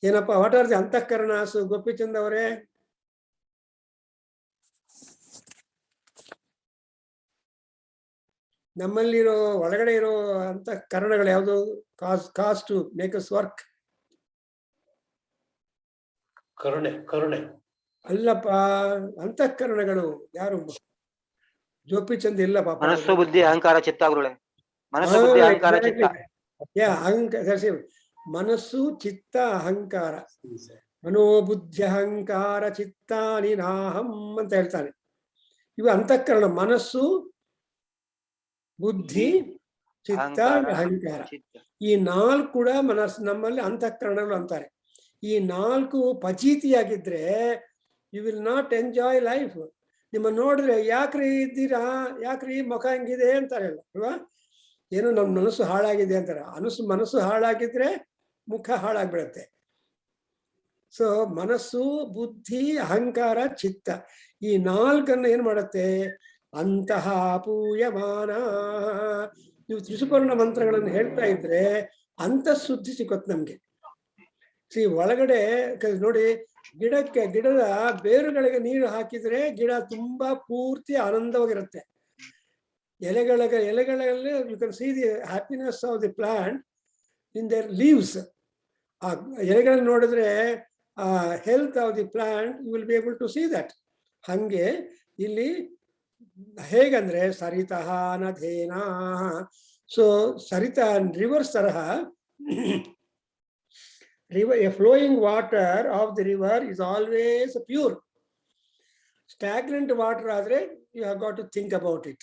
ಏನಪ್ಪಾ, ವಾಟ್ ಆರ್ ದಿ ಅಂತಃಕರಣಾಸು? ಗೋಪಿಚಂದ್ ಅವರೇ, ನಮ್ಮಲ್ಲಿರೋ ಒಳಗಡೆ ಇರೋ ಅಂತಃಕರಣಗಳು ಯಾವುದು? Cause to make us work. ಕರುಣೆ ಕರುಣೆ ಅಲ್ಲಪ್ಪ, ಅಂತಃಕರಣಗಳು ಯಾರು ಜೋಪಿ ಚಂದ್ ಇಲ್ಲ ಪಾಪ. ಮನಸ್ಸು ಬುದ್ಧಿ ಅಹಂಕಾರ ಚಿತ್ತ ಗುರುಳೆ. ಮನಸ್ಸು ಬುದ್ಧಿ ಅಹಂಕಾರ ಚಿತ್ತ. ಅಹಂಕಾರ, ಮನಸ್ಸು ಚಿತ್ತ ಅಹಂಕಾರ, ಮನೋಬುದ್ಧಿ ಅಹಂಕಾರ ಚಿತ್ತಾನಿ ನಾಹಂ ಅಂತ ಹೇಳ್ತಾನೆ. ಇವು ಅಂತಃಕರಣ, ಮನಸ್ಸು ಬುದ್ಧಿ ಚಿತ್ತ ಅಹಂಕಾರ. ಈ ನಾಲ್ಕು ಕೂಡ ಮನಸ್ಸು ನಮ್ಮಲ್ಲಿ ಅಂತಃಕರಣಗಳು ಅಂತಾರೆ. ಈ ನಾಲ್ಕು ಪಚೀತಿಯಾಗಿದ್ರೆ you will not enjoy life. ನಿಮ್ಮ ನೋಡಿದ್ರೆ ಯಾಕ್ರಿ ಇದ್ದೀರಾ, ಯಾಕ್ರಿ ಮುಖ ಹಂಗಿದೆ ಅಂತಾರೆ ಅಲ್ವಾ? ಏನು ನಮ್ಮ ಮನಸ್ಸು ಹಾಳಾಗಿದೆ ಅಂತಾರೆ. ಮನಸ್ಸು ಹಾಳಾಗಿದ್ರೆ ಮುಖ ಹಾಳಾಗ್ಬಿಡತ್ತೆ. ಸೊ ಮನಸ್ಸು ಬುದ್ಧಿ ಅಹಂಕಾರ ಚಿತ್ತ ಈ ನಾಲ್ಕನ್ನು ಏನ್ ಮಾಡತ್ತೆ? ಅಂತಹ ಪೂಯಮಾನ. ನೀವು ತ್ರಿಸುಪರ್ಣ ಮಂತ್ರಗಳನ್ನು ಹೇಳ್ತಾ ಇದ್ರೆ ಅಂತಃಶುದ್ಧಿ ಸಿಗುತ್ತೆ ನಮ್ಗೆ. ಒಳಗಡೆ ನೋಡಿ, ಗಿಡದ ಬೇರುಗಳಿಗೆ ನೀರು ಹಾಕಿದ್ರೆ ಗಿಡ ತುಂಬಾ ಪೂರ್ತಿ ಆನಂದವಾಗಿರುತ್ತೆ. ಎಲೆಗಳಲ್ಲಿ you can see the happiness of the plant in their leaves. ಆ ಎಲೆಗಳನ್ನು ನೋಡಿದ್ರೆ health of the plant you will be able to see that. ಹಂಗೆ ಇಲ್ಲಿ ಹೇಗಂದ್ರೆ ಸರಿತಃ ನಧೇನಾ. ಸೊ ಸರಿತಾ ರಿವರ್ಸ್ ತರಹ, a flowing water of the river is always pure. Stagnant water ಆದ್ರೆ you have got to think about it.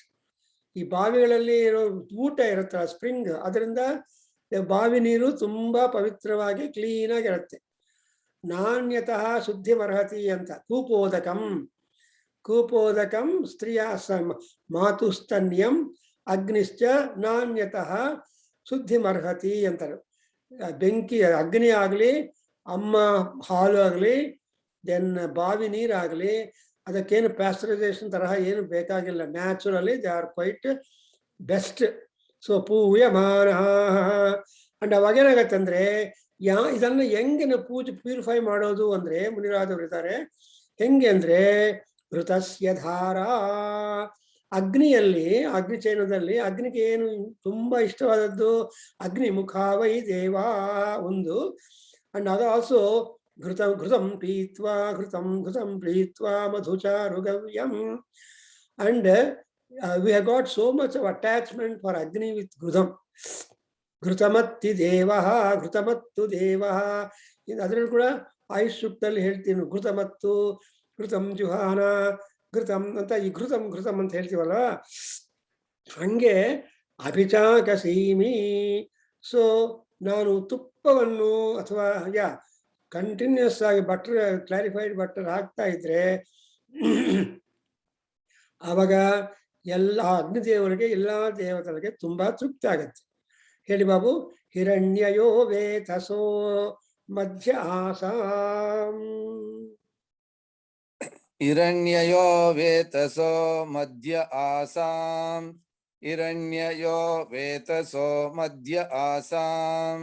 ಈ ಬಾವಿಗಳಲ್ಲಿ ಇರೋ ಊಟ ಇರುತ್ತಲ್ಲ, ಸ್ಪ್ರಿಂಗ್, ಅದರಿಂದ ಬಾವಿ ನೀರು ತುಂಬಾ ಪವಿತ್ರವಾಗಿ ಕ್ಲೀನ್ ಆಗಿರುತ್ತೆ. ನಾಣ್ಯತಃ ಶುದ್ಧಿ ಮರ್ಹತಿ ಅಂತ. ಕೂಪೋದಕಂ ಸ್ತ್ರೀಯ ಮಾತುಸ್ತನ್ಯಂ ಅಗ್ನಿಶ್ಚ ನಾಣ್ಯತಃ ಶುದ್ಧಿ ಮರ್ಹತಿ ಅಂತಾರೆ. ಬೆಂಕಿ ಅಗ್ನಿ ಆಗ್ಲಿ, ಅಮ್ಮ ಹಾಲು ಆಗ್ಲಿ, ದೆನ್ ಬಾವಿ ನೀರಾಗ್ಲಿ, ಅದಕ್ಕೇನು ಪ್ಯಾಸ್ಚರೈಸೇಷನ್ ತರಹ ಏನು ಬೇಕಾಗಿಲ್ಲ. Naturally they are quite best. So ಪೂಯಮಾನ. ಅಂಡ್ ಅವಾಗೇನಾಗತ್ತಂದ್ರೆ ಇದನ್ನ ಹೆಂಗೆ ನಾವು ಪ್ಯೂರಿಫೈ ಮಾಡೋದು ಅಂದ್ರೆ, ಮುನಿರಾದವರು ಇದ್ದಾರೆ. ಹೆಂಗೆ ಅಂದ್ರೆ ಋತಸ್ಯ ಧಾರ. ಅಗ್ನಿಯಲ್ಲಿ, ಅಗ್ನಿಚೈನದಲ್ಲಿ ಅಗ್ನಿಗೆ ಏನು ತುಂಬಾ ಇಷ್ಟವಾದದ್ದು ಅಗ್ನಿ ಮುಖಾವೈ ದೇವ ಒಂದು. ಅಂಡ್ ಅದು ಆಲ್ಸೋ ಘೃತಂ ಪ್ರೀತ್ವಾ ಮಧುಚಾರುಗವ್ಯಂ. And we have got so much of attachment for Agni with ಘೃತಮತ್ತಿ ದೇವ. ಅದರಲ್ಲಿ ಕೂಡ ಆಯುಷ್ ಸೂಕ್ತದಲ್ಲಿ ಹೇಳ್ತೀನಿ, ಘೃತಂ ಜುಹಾನ ಘೃತಂ ಅಂತ. ಈ ಘೃತಂ ಅಂತ ಹೇಳ್ತೀವಲ್ಲ, ಹಂಗೆ ಅಭಿಚಾಕಸೀಮಿ. ಸೊ ನಾನು ತುಪ್ಪವನ್ನು ಅಥವಾ ಕಂಟಿನ್ಯೂಸ್ ಆಗಿ ಕ್ಲಾರಿಫೈಡ್ ಬಟರ್ ಹಾಕ್ತಾ ಇದ್ರೆ ಆವಾಗ ಎಲ್ಲ ಅಗ್ನಿದೇವರಿಗೆ, ಎಲ್ಲಾ ದೇವತೆಗಳಿಗೆ ತುಂಬಾ ತೃಪ್ತಿ ಆಗತ್ತೆ. ಹೇಳಿ ಬಾಬು. ಹಿರಣ್ಯಯೋ ವೇತಸೋ ಮಧ್ಯ ಆಸಾಂ. ಹಿರಣ್ಯಯೋ ವೇತಸೋ ಮಧ್ಯ ಆಸಾಂ. ಹಿರಣ್ಯಯೋ ವೇತಸೋ ಮಧ್ಯ ಆಸಾಂ.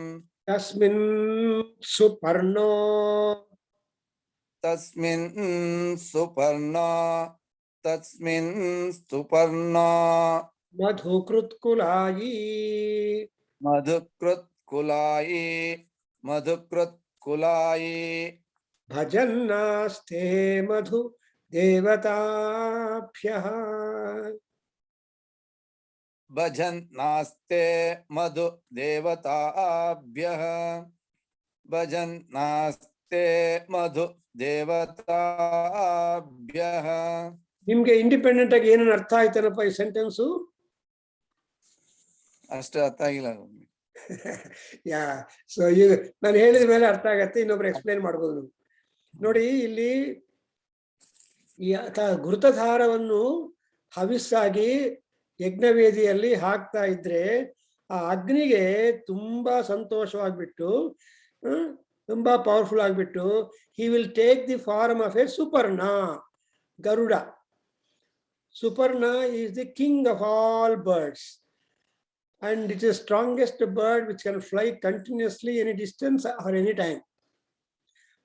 ತಸ್ಮಿನ್ ಸುಪರ್ಣೋ ಮಧುಕೃತ್ಕುಲಾಯಿ. ಭಜನ್ನಾಸ್ತೆ ಮಧು ದೇವತಾಭ್ಯಃ. ಭಜನ್ನಾಸ್ತೆ ಮಧು ದೇವತಾಭ್ಯಃ. ನಿಮ್ಗೆ ಇಂಡಿಪೆಂಡೆಂಟ್ ಆಗಿ ಏನೇನು ಅರ್ಥ ಆಯ್ತಾನಪ್ಪ ಈ ಸೆಂಟೆನ್ಸು? ಅಷ್ಟು ಅರ್ಥ ಆಗಿಲ್ಲ. ಸೊ ಈಗ ನಾನು ಹೇಳಿದ ಮೇಲೆ ಅರ್ಥ ಆಗತ್ತೆ, ಇನ್ನೊಬ್ರು ಎಕ್ಸ್ಪ್ಲೇನ್ ಮಾಡ್ಬೋದು. ನೋಡಿ, ಇಲ್ಲಿ ಈ ಘೃತಧಾರವನ್ನು ಹವಿಸ್ಸಾಗಿ ಯಜ್ಞವೇದಿಯಲ್ಲಿ ಹಾಕ್ತಾ ಇದ್ರೆ ಆ ಅಗ್ನಿಗೆ ತುಂಬಾ ಸಂತೋಷವಾಗ್ಬಿಟ್ಟು, ತುಂಬಾ ಪವರ್ಫುಲ್ ಆಗ್ಬಿಟ್ಟು, he will take the form of a Suparna, Garuda. Suparna is the king of all birds, and it is the strongest bird which can fly continuously any distance or any time.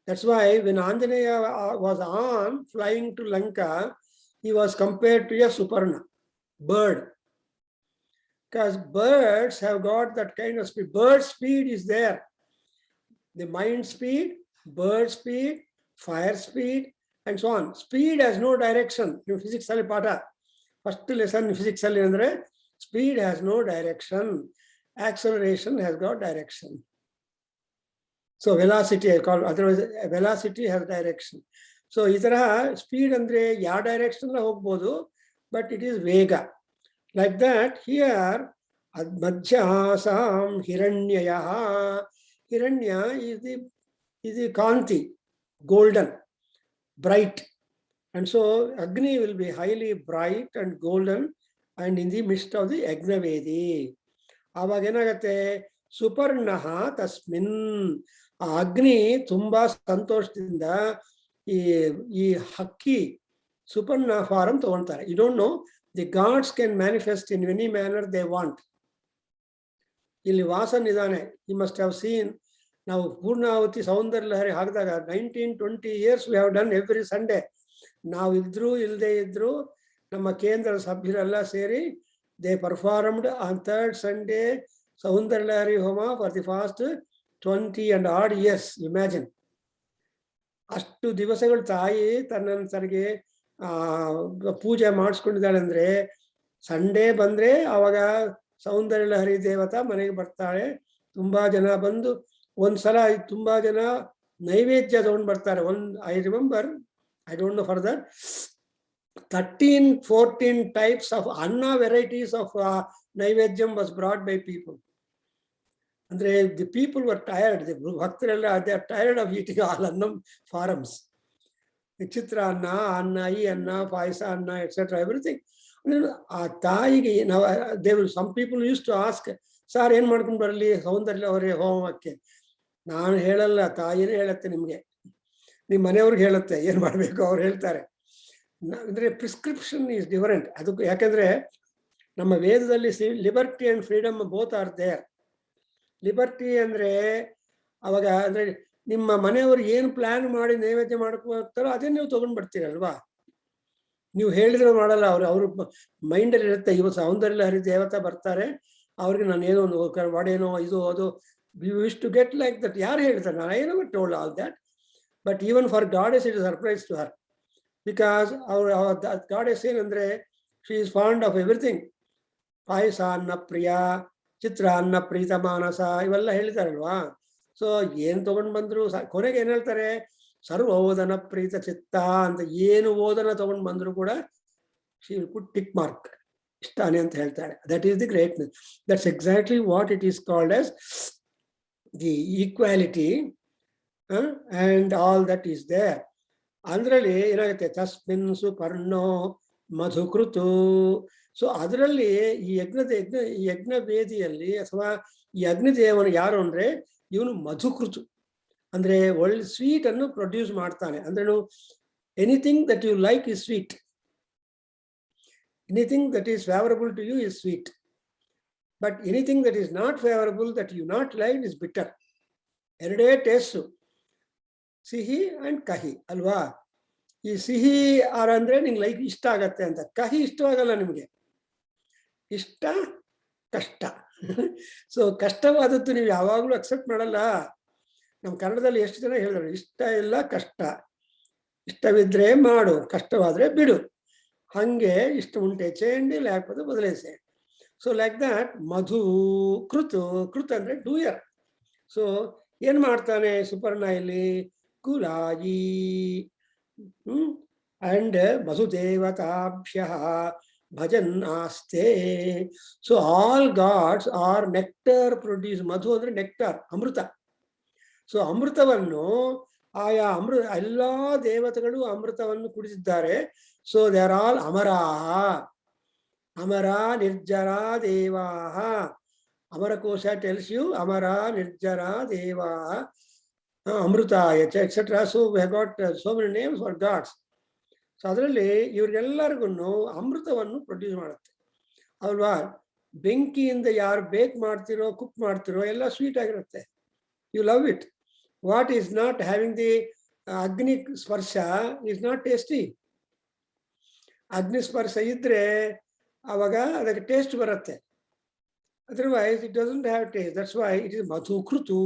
That's why when Anjaneya was on flying to Lanka, he was compared to a Suparna bird, because birds have got that kind of speed. Bird speed is there. The mind speed, bird speed, fire speed, and so on. Speed has no direction. In physics ಅಲ್ಲಿ ಪಾಠ first lesson physics ಅಲ್ಲಿ ಅಂದ್ರೆ speed has no direction, acceleration has got direction. So velocity I call, otherwise velocity has direction. So ಈ ತರ speed ಅಂದ್ರೆ ಯಾವ direction ಹೋಗ್ಬೋದು, but it is ವೇಗ. Like that here ಮಧ್ಯಾಸಾಂ ಹಿರಣ್ಯಯಃ. Hiranya is the kanti, golden, bright. And so Agni will be highly bright and golden and in the midst of the Yagnavedi. ಆವಾಗ ಏನಾಗತ್ತೆ, ಸುಪರ್ಣಃ ತಸ್ಮಿನ್. ಆ ಅಗ್ನಿ ತುಂಬಾ ಸಂತೋಷದಿಂದ ಈ ಹಕ್ಕಿ ಸುಪರ್ಣ ಫಾರಂ ತಗೊಳ್ತಾರೆ. You don't know, the gods can manifest in any manner they want. ಇಲ್ಲಿ ವಾಸನ್ ಇದ್ದಾನೆ, ಯು ಮಸ್ಟ್ ಹ್ಯಾವ್ ಸೀನ್. ನಾವು ಪೂರ್ಣಾವತಿ ಸೌಂದರ್ಯ ಲಹರಿ ಹಾಕಿದಾಗ 19-20 years we have done every Sunday. ನಾವು ಇದ್ರು ಇಲ್ಲದೆ ಇದ್ರು ನಮ್ಮ ಕೇಂದ್ರ ಸಭ್ಯರೆಲ್ಲ ಸೇರಿ they performed on 3rd Sunday ಸೌಂದರ್ಯ ಲಹರಿ ಹೋಮ for the fast 20 and odd years. Imagine, ಅಷ್ಟು ದಿವಸಗಳು ತಾಯಿ ತನ್ನಂತರಿಗೆ ಪೂಜೆ ಮಾಡಿಸ್ಕೊಂಡಿದ್ದಾಳೆ. ಅಂದ್ರೆ ಸಂಡೇ ಬಂದ್ರೆ ಅವಾಗ ಸೌಂದರ್ಯ ಲಹರಿ ದೇವತಾ ಮನೆಗೆ ಬರ್ತಾಳೆ. ತುಂಬಾ ಜನ ಬಂದು ಒಂದ್ಸಲ ತುಂಬಾ ಜನ ನೈವೇದ್ಯ ತಗೊಂಡು ಬರ್ತಾರೆ. I remember, I don't know for that, 13-14 types of anna varieties of naivedyam was brought by people. ಅಂದ್ರೆ the people were tired, the ಭಕ್ತರೆಲ್ಲ they are tired of eating all annam farms. ಚಿತ್ರ ಅನ್ನ, ಅನ್ನ, ಈ ಅನ್ನ, ಪಾಯಸ ಅನ್ನ, ಎಕ್ಸೆಟ್ರಾ, ಎವ್ರಿಥಿಂಗ್. ಆ ತಾಯಿಗೆ ನಾವು some people use to ask, sir ಏನ್ ಮಾಡ್ಕೊಂಡು ಬರಲಿ ಸೌಂದರ್ಯ ಅವರೇ ಹೋಮಕ್ಕೆ? ನಾನು ಹೇಳಲ್ಲ, ತಾಯಿನೇ ಹೇಳತ್ತೆ ನಿಮ್ಗೆ, ನಿಮ್ಮ ಮನೆಯವ್ರಿಗೆ ಹೇಳುತ್ತೆ ಏನ್ ಮಾಡ್ಬೇಕು, ಅವ್ರು ಹೇಳ್ತಾರೆ. ಅಂದ್ರೆ ಪ್ರಿಸ್ಕ್ರಿಪ್ಷನ್ ಈಸ್ ಡಿಫರೆಂಟ್. ಅದಕ್ಕೂ ಯಾಕಂದ್ರೆ ನಮ್ಮ ವೇದದಲ್ಲಿ liberty and freedom both are there. Liberty ಅಂದ್ರೆ ಅವಾಗ ಅಂದ್ರೆ ನಿಮ್ಮ ಮನೆಯವರು ಏನು ಪ್ಲಾನ್ ಮಾಡಿ ನೈವೇದ್ಯ ಮಾಡ್ಕೋತಾರೋ ಅದೇ ನೀವು ತಗೊಂಡ್ ಬರ್ತೀರಲ್ವಾ. ನೀವು ಹೇಳಿದ್ರೆ ಮಾಡಲ್ಲ, ಅವ್ರ ಮೈಂಡಲ್ಲಿ ಇರುತ್ತೆ, ಇವತ್ತು ಸೌಂದರ್ಯ ಲಹರಿ ದೇವತಾ ಬರ್ತಾರೆ, ಅವ್ರಿಗೆ ನಾನು ಏನೋ ಒಂದು ವಾಡೇನೋ ಇದು ಅದು wish to get like that. ಯಾರು ಹೇಳ್ತಾರೆ? ನಾನು I never told all that, but even for goddess it is surprise to her, because goddess ಏನಂದ್ರೆ she is fond of everything. ಪಾಯಸ ಅನ್ನ ಪ್ರಿಯ, ಚಿತ್ರ ಅನ್ನ ಪ್ರೀತ ಮಾನಸ, ಇವೆಲ್ಲ ಹೇಳಿದಾರಲ್ವಾ. ಸೊ ಏನ್ ತಗೊಂಡ್ ಬಂದ್ರು ಕೊನೆಗೆ ಏನ್ ಹೇಳ್ತಾರೆ, ಸರ್ವೋದನ ಪ್ರೀತ ಚಿತ್ತ ಅಂತ. ಏನು ಓದನ ತಗೊಂಡ್ ಬಂದ್ರು ಕೂಡ she will put tick mark, ಇಷ್ಟಾನೆ ಅಂತ ಹೇಳ್ತಾಳೆ. That is the greatness. That's exactly what it is called as the equality and all that is there. ಅಂದ್ರಲ್ಲಿ ಏನಾಗುತ್ತೆ, ತಸ್ಮಿನ್ ಸುಪರ್ಣೋ ಮಧುಕೃತು. ಸೊ ಅದರಲ್ಲಿ ಈ ಯಜ್ಞ ವೇದಿಯಲ್ಲಿ ಅಥವಾ ಈ ಅಗ್ನಿದೇವನು ಯಾರು ಅಂದ್ರೆ ಇವನು ಮಧುಕೃತು, ಅಂದ್ರೆ ಒಳ್ಳೆ ಸ್ವೀಟ್ ಅನ್ನು ಪ್ರೊಡ್ಯೂಸ್ ಮಾಡ್ತಾನೆ. ಅಂದ್ರೆ anything that you like is sweet, anything that is favourable to you is sweet, but anything that is not favourable that you not like is bitter. ಎರಡೇ ಟೇಸ್ಟ್, ಸಿಹಿ ಅಂಡ್ ಕಹಿ ಅಲ್ವಾ. ಈ ಸಿಹಿ ಅಂದ್ರೆ ನಿಂಗೆ ಲೈಕ್ ಇಷ್ಟ ಆಗತ್ತೆ ಅಂತ, ಕಹಿ ಇಷ್ಟವಾಗಲ್ಲ ನಿಮ್ಗೆ, ಇಷ್ಟ ಕಷ್ಟ. ಸೊ ಕಷ್ಟವಾದದ್ದು ನೀವು ಯಾವಾಗಲೂ ಅಕ್ಸೆಪ್ಟ್ ಮಾಡಲ್ಲ. ನಮ್ಮ ಕನ್ನಡದಲ್ಲಿ ಎಷ್ಟು ಜನ ಹೇಳಿದ್ರು, ಇಷ್ಟ ಇಲ್ಲ ಕಷ್ಟ, ಇಷ್ಟವಿದ್ರೆ ಮಾಡು, ಕಷ್ಟವಾದ್ರೆ ಬಿಡು. ಹಂಗೆ ಇಷ್ಟ ಉಂಟೆ ಚೇಂಡಿ ಲೇಪದ ಬದಲೇಸೆ. ಸೊ ಲೈಕ್ ದಟ್ ಮಧು ಕೃತು. ಕೃತ್ ಅಂದ್ರೆ ಡೂಯರ್. ಸೊ ಏನ್ ಮಾಡ್ತಾನೆ ಸುಪರ್ಣ ಇಲ್ಲಿ, ಕುಲಾಯಿ ಅಂಡ್ ವಸುದೇವತಾಭ್ಯ ಭಜನ್ ಆಸ್ತೆ. So all gods are nectar produce. ಮಧು ಅಂದ್ರೆ ನೆಕ್ಟಾರ್, ಅಮೃತ. ಸೊ ಅಮೃತವನ್ನು ಆಯಾ ಎಲ್ಲಾ ದೇವತೆಗಳು ಅಮೃತವನ್ನು ಕುಡಿದಿದ್ದಾರೆ. ಸೊ ದೇ ಆರ್ ಆಲ್ ಅಮರಾಹ. ಅಮರ ನಿರ್ಜರ ದೇವಾಹ. ಅಮರಕೋಶ ಟೆಲ್ಸ್ ಯು ಅಮರ ನಿರ್ಜರ ದೇವಾಹ ಅಮೃತಾಯ etcetera. So we have got so many names for gods. So ಅದರಲ್ಲಿ ಇವ್ರಿಗೆಲ್ಲರಿಗೂ ಅಮೃತವನ್ನು ಪ್ರೊಡ್ಯೂಸ್ ಮಾಡುತ್ತೆ ಅಲ್ವಾ. ಬೆಂಕಿಯಿಂದ ಯಾರು ಬೇಕ್ ಮಾಡ್ತಿರೋ ಕುಕ್ ಮಾಡ್ತಿರೋ ಎಲ್ಲ ಸ್ವೀಟ್ ಆಗಿರುತ್ತೆ. You love it. What is not having the ಅಗ್ನಿ ಸ್ಪರ್ಶ ಈಸ್ ನಾಟ್ ಟೇಸ್ಟಿ. ಅಗ್ನಿ ಸ್ಪರ್ಶ ಇದ್ರೆ ಅವಾಗ ಅದಕ್ಕೆ ಟೇಸ್ಟ್ ಬರುತ್ತೆ. Otherwise, it doesn't have taste. That's why it is madhukrutu.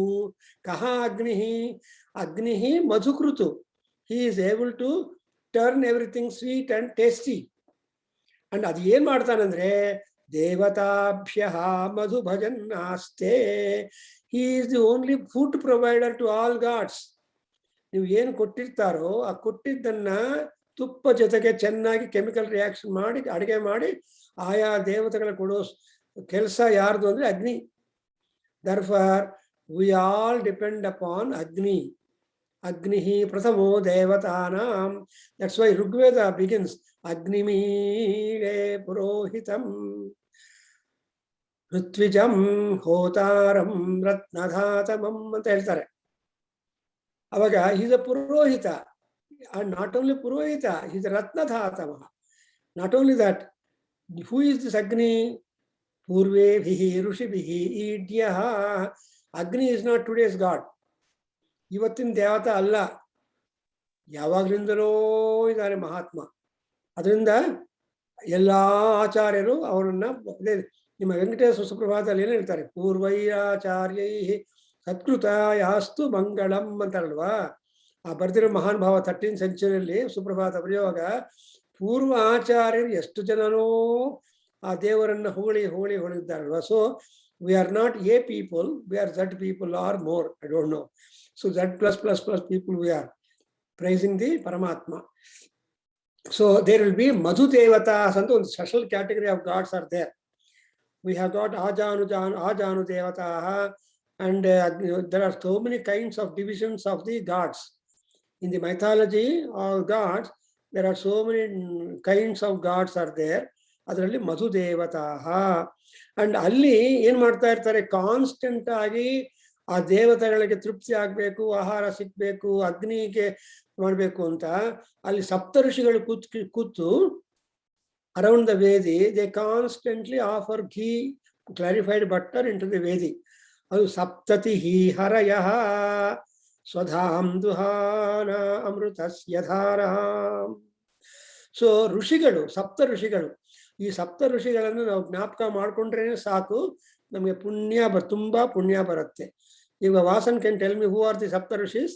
Kaha agnihi? Agnihi madhukrutu. he is able to turn everything sweet and tasty. And ಅದು ಏನ್ ಮಾಡ್ತಾನಂದ್ರೆ ದೇವತಾಭ್ಯ ಮಧು ಭಜನ್ನಾಸ್ತೆ, he is the only food provider to all gods. ನೀವು ಏನು ಕೊಟ್ಟಿರ್ತಾರೋ ಆ ಕೊಟ್ಟಿದ್ದನ್ನ ತುಪ್ಪ ಜೊತೆಗೆ ಚೆನ್ನಾಗಿ chemical reaction ಮಾಡಿ ಅಡುಗೆ ಮಾಡಿ ಆಯಾ ದೇವತೆಗಳ ಕೊಡೋ ಕೆಲಸ ಯಾರ್ದು ಅಂದ್ರೆ ಅಗ್ನಿ. Therefore we all depend upon Agni. Agnihi prathamo devatanam. That's why Rigveda begins Agnimire purohitam Rutwijam hotaram ratnadhatamam ಅಂತ ಹೇಳ್ತಾರೆ. ಅವಾಗ he's a purohita, and not only purohita, he's a ratnadhatama. Not only that, who is this Agni? Purvebhihi rushibhihi idyaha. Agni is not today's god. ಇವತ್ತಿನ ದೇವತ ಅಲ್ಲ, ಯಾವಾಗಲಿಂದಲೂ ಇದ್ದಾರೆ ಮಹಾತ್ಮ. ಅದರಿಂದ ಎಲ್ಲ ಆಚಾರ್ಯರು ಅವರನ್ನ, ನಿಮ್ಮ ವೆಂಕಟೇಶ್ವರ ಸುಪ್ರಭಾತದಲ್ಲಿ ಏನು ಹೇಳ್ತಾರೆ, ಪೂರ್ವೈರಾಚಾರ್ಯೈ ಸತ್ಕೃತ ಯಾಸ್ತು ಮಂಗಳಂ ಅಂತಾರಲ್ವಾ. ಆ ಬರ್ದಿರೋ ಮಹಾನ್ ಭಾವ 13th centuryಯಲ್ಲಿ ಸುಪ್ರಭಾತ ಬರೆಯುವಾಗ ಪೂರ್ವ ಆಚಾರ್ಯರು ಎಷ್ಟು ಜನನೋ ಆ ದೇವರನ್ನ ಹೊಗಳಿ ಹೊಗಳಿ ಹೊಗಳಿದ್ದಾರಲ್ವಾ. So we are not a people, we are Z people or more, I don't know. So Z plus people we are praising the Paramatma. So there will be Madhu Devatas, and one special category of gods are there. We have got Ajanu Devataha, and there are so many kinds of divisions of the gods. In the mythology of gods, there are so many kinds of gods are there. ಅದರಲ್ಲಿ ಮಧು ದೇವತಾಹ. And ಅಲ್ಲಿ ಏನ್ ಮಾಡ್ತಾ ಇರ್ತಾರೆ, constant ಆಗಿ ಆ ದೇವತೆಗಳಿಗೆ ತೃಪ್ತಿ ಆಗ್ಬೇಕು, ಆಹಾರ ಸಿಕ್ಬೇಕು, ಅಗ್ನಿಗೆ ಮಾಡ್ಬೇಕು ಅಂತ ಅಲ್ಲಿ ಸಪ್ತ ಋಷಿಗಳು ಕೂತು around the vedi, they constantly offer ghee clarified butter into the vedi. ಅದು ಸಪ್ತತಿ ಹಿ ಹರಯ ಸ್ವಧಾಂ ದುಹಾನ ಅಮೃತಸ್ಯ ಧಾರಂ. ಸೊ ಋಷಿಗಳು, ಸಪ್ತ ಋಷಿಗಳು, ಈ ಸಪ್ತ ಋಷಿಗಳನ್ನು ನಾವು ಜ್ಞಾಪಕ ಮಾಡ್ಕೊಂಡ್ರೆ ಸಾಕು, ನಮಗೆ ಪುಣ್ಯ ತುಂಬಾ ಪುಣ್ಯ ಬರುತ್ತೆ. ಈಗ Vasan can tell me who are the sapta rishis?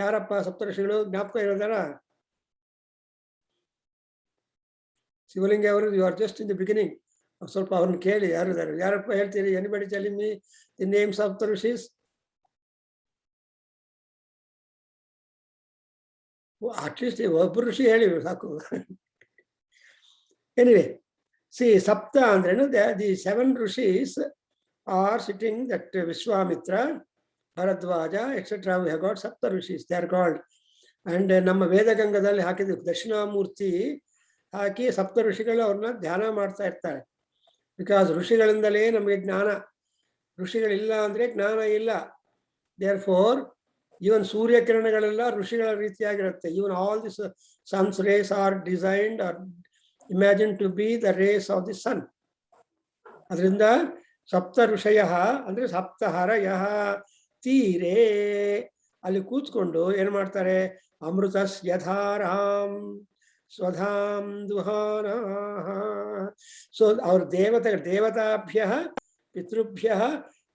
ಯಾರಪ್ಪ ಸಪ್ತ ಋಷಿಗಳು ಜ್ಞಾಪಕ ಇರೋದಾರ? ಶಿವಲಿಂಗ ಅವರು, you are just in the beginning. ಸ್ವಲ್ಪ ಅವ್ರನ್ನ ಕೇಳಿ ಯಾರಿದ್ದಾರೆ, ಯಾರಪ್ಪ ಹೇಳ್ತೀರಿ? Anybody telling me the names of the rishis? At least ಒಬ್ಬರು ಋಷಿ ಹೇಳಿ ಸಾಕು. Anyway, see, Sapta andrenu, the 7 rishis are sitting, that Vishwamitra, Bharadwaja, etc. We have got Sapta rishis, they are called. And ನಮ್ಮ ವೇದಗಂಗದಲ್ಲಿ ಹಾಕಿದ ದಕ್ಷಿಣಾಮೂರ್ತಿ ಹಾಕಿ ಸಪ್ತ ಋಷಿಗಳು ಅವ್ರನ್ನ ಧ್ಯಾನ ಮಾಡ್ತಾ ಇರ್ತಾರೆ. ಬಿಕಾಸ್ ಋಷಿಗಳಿಂದಲೇ ನಮಗೆ ಜ್ಞಾನ, ಋಷಿಗಳಿಲ್ಲ ಅಂದ್ರೆ ಜ್ಞಾನ ಇಲ್ಲ. ದೇರ್ಫೋರ್ ಈವನ್ ಸೂರ್ಯ ಕಿರಣಗಳೆಲ್ಲ ಋಷಿಗಳ ರೀತಿಯಾಗಿರುತ್ತೆ. Even all this suns rays are designed are imagined to be the rays of the sun. ಅದರಿಂದ ಸಪ್ತ ಋಷಯ ಅಂದ್ರೆ ಸಪ್ತಹರಯ ತೀರೇ ಅಲ್ಲಿ ಕೂತ್ಕೊಂಡು ಏನ್ ಮಾಡ್ತಾರೆ, ಅಮೃತಸ್ಯ ಧಾರಾಂ ಸ್ವಧಾಂ ದುಹಾನ. ಸೊ ಅವ್ರ ದೇವತಾಭ್ಯ ಪಿತೃಭ್ಯ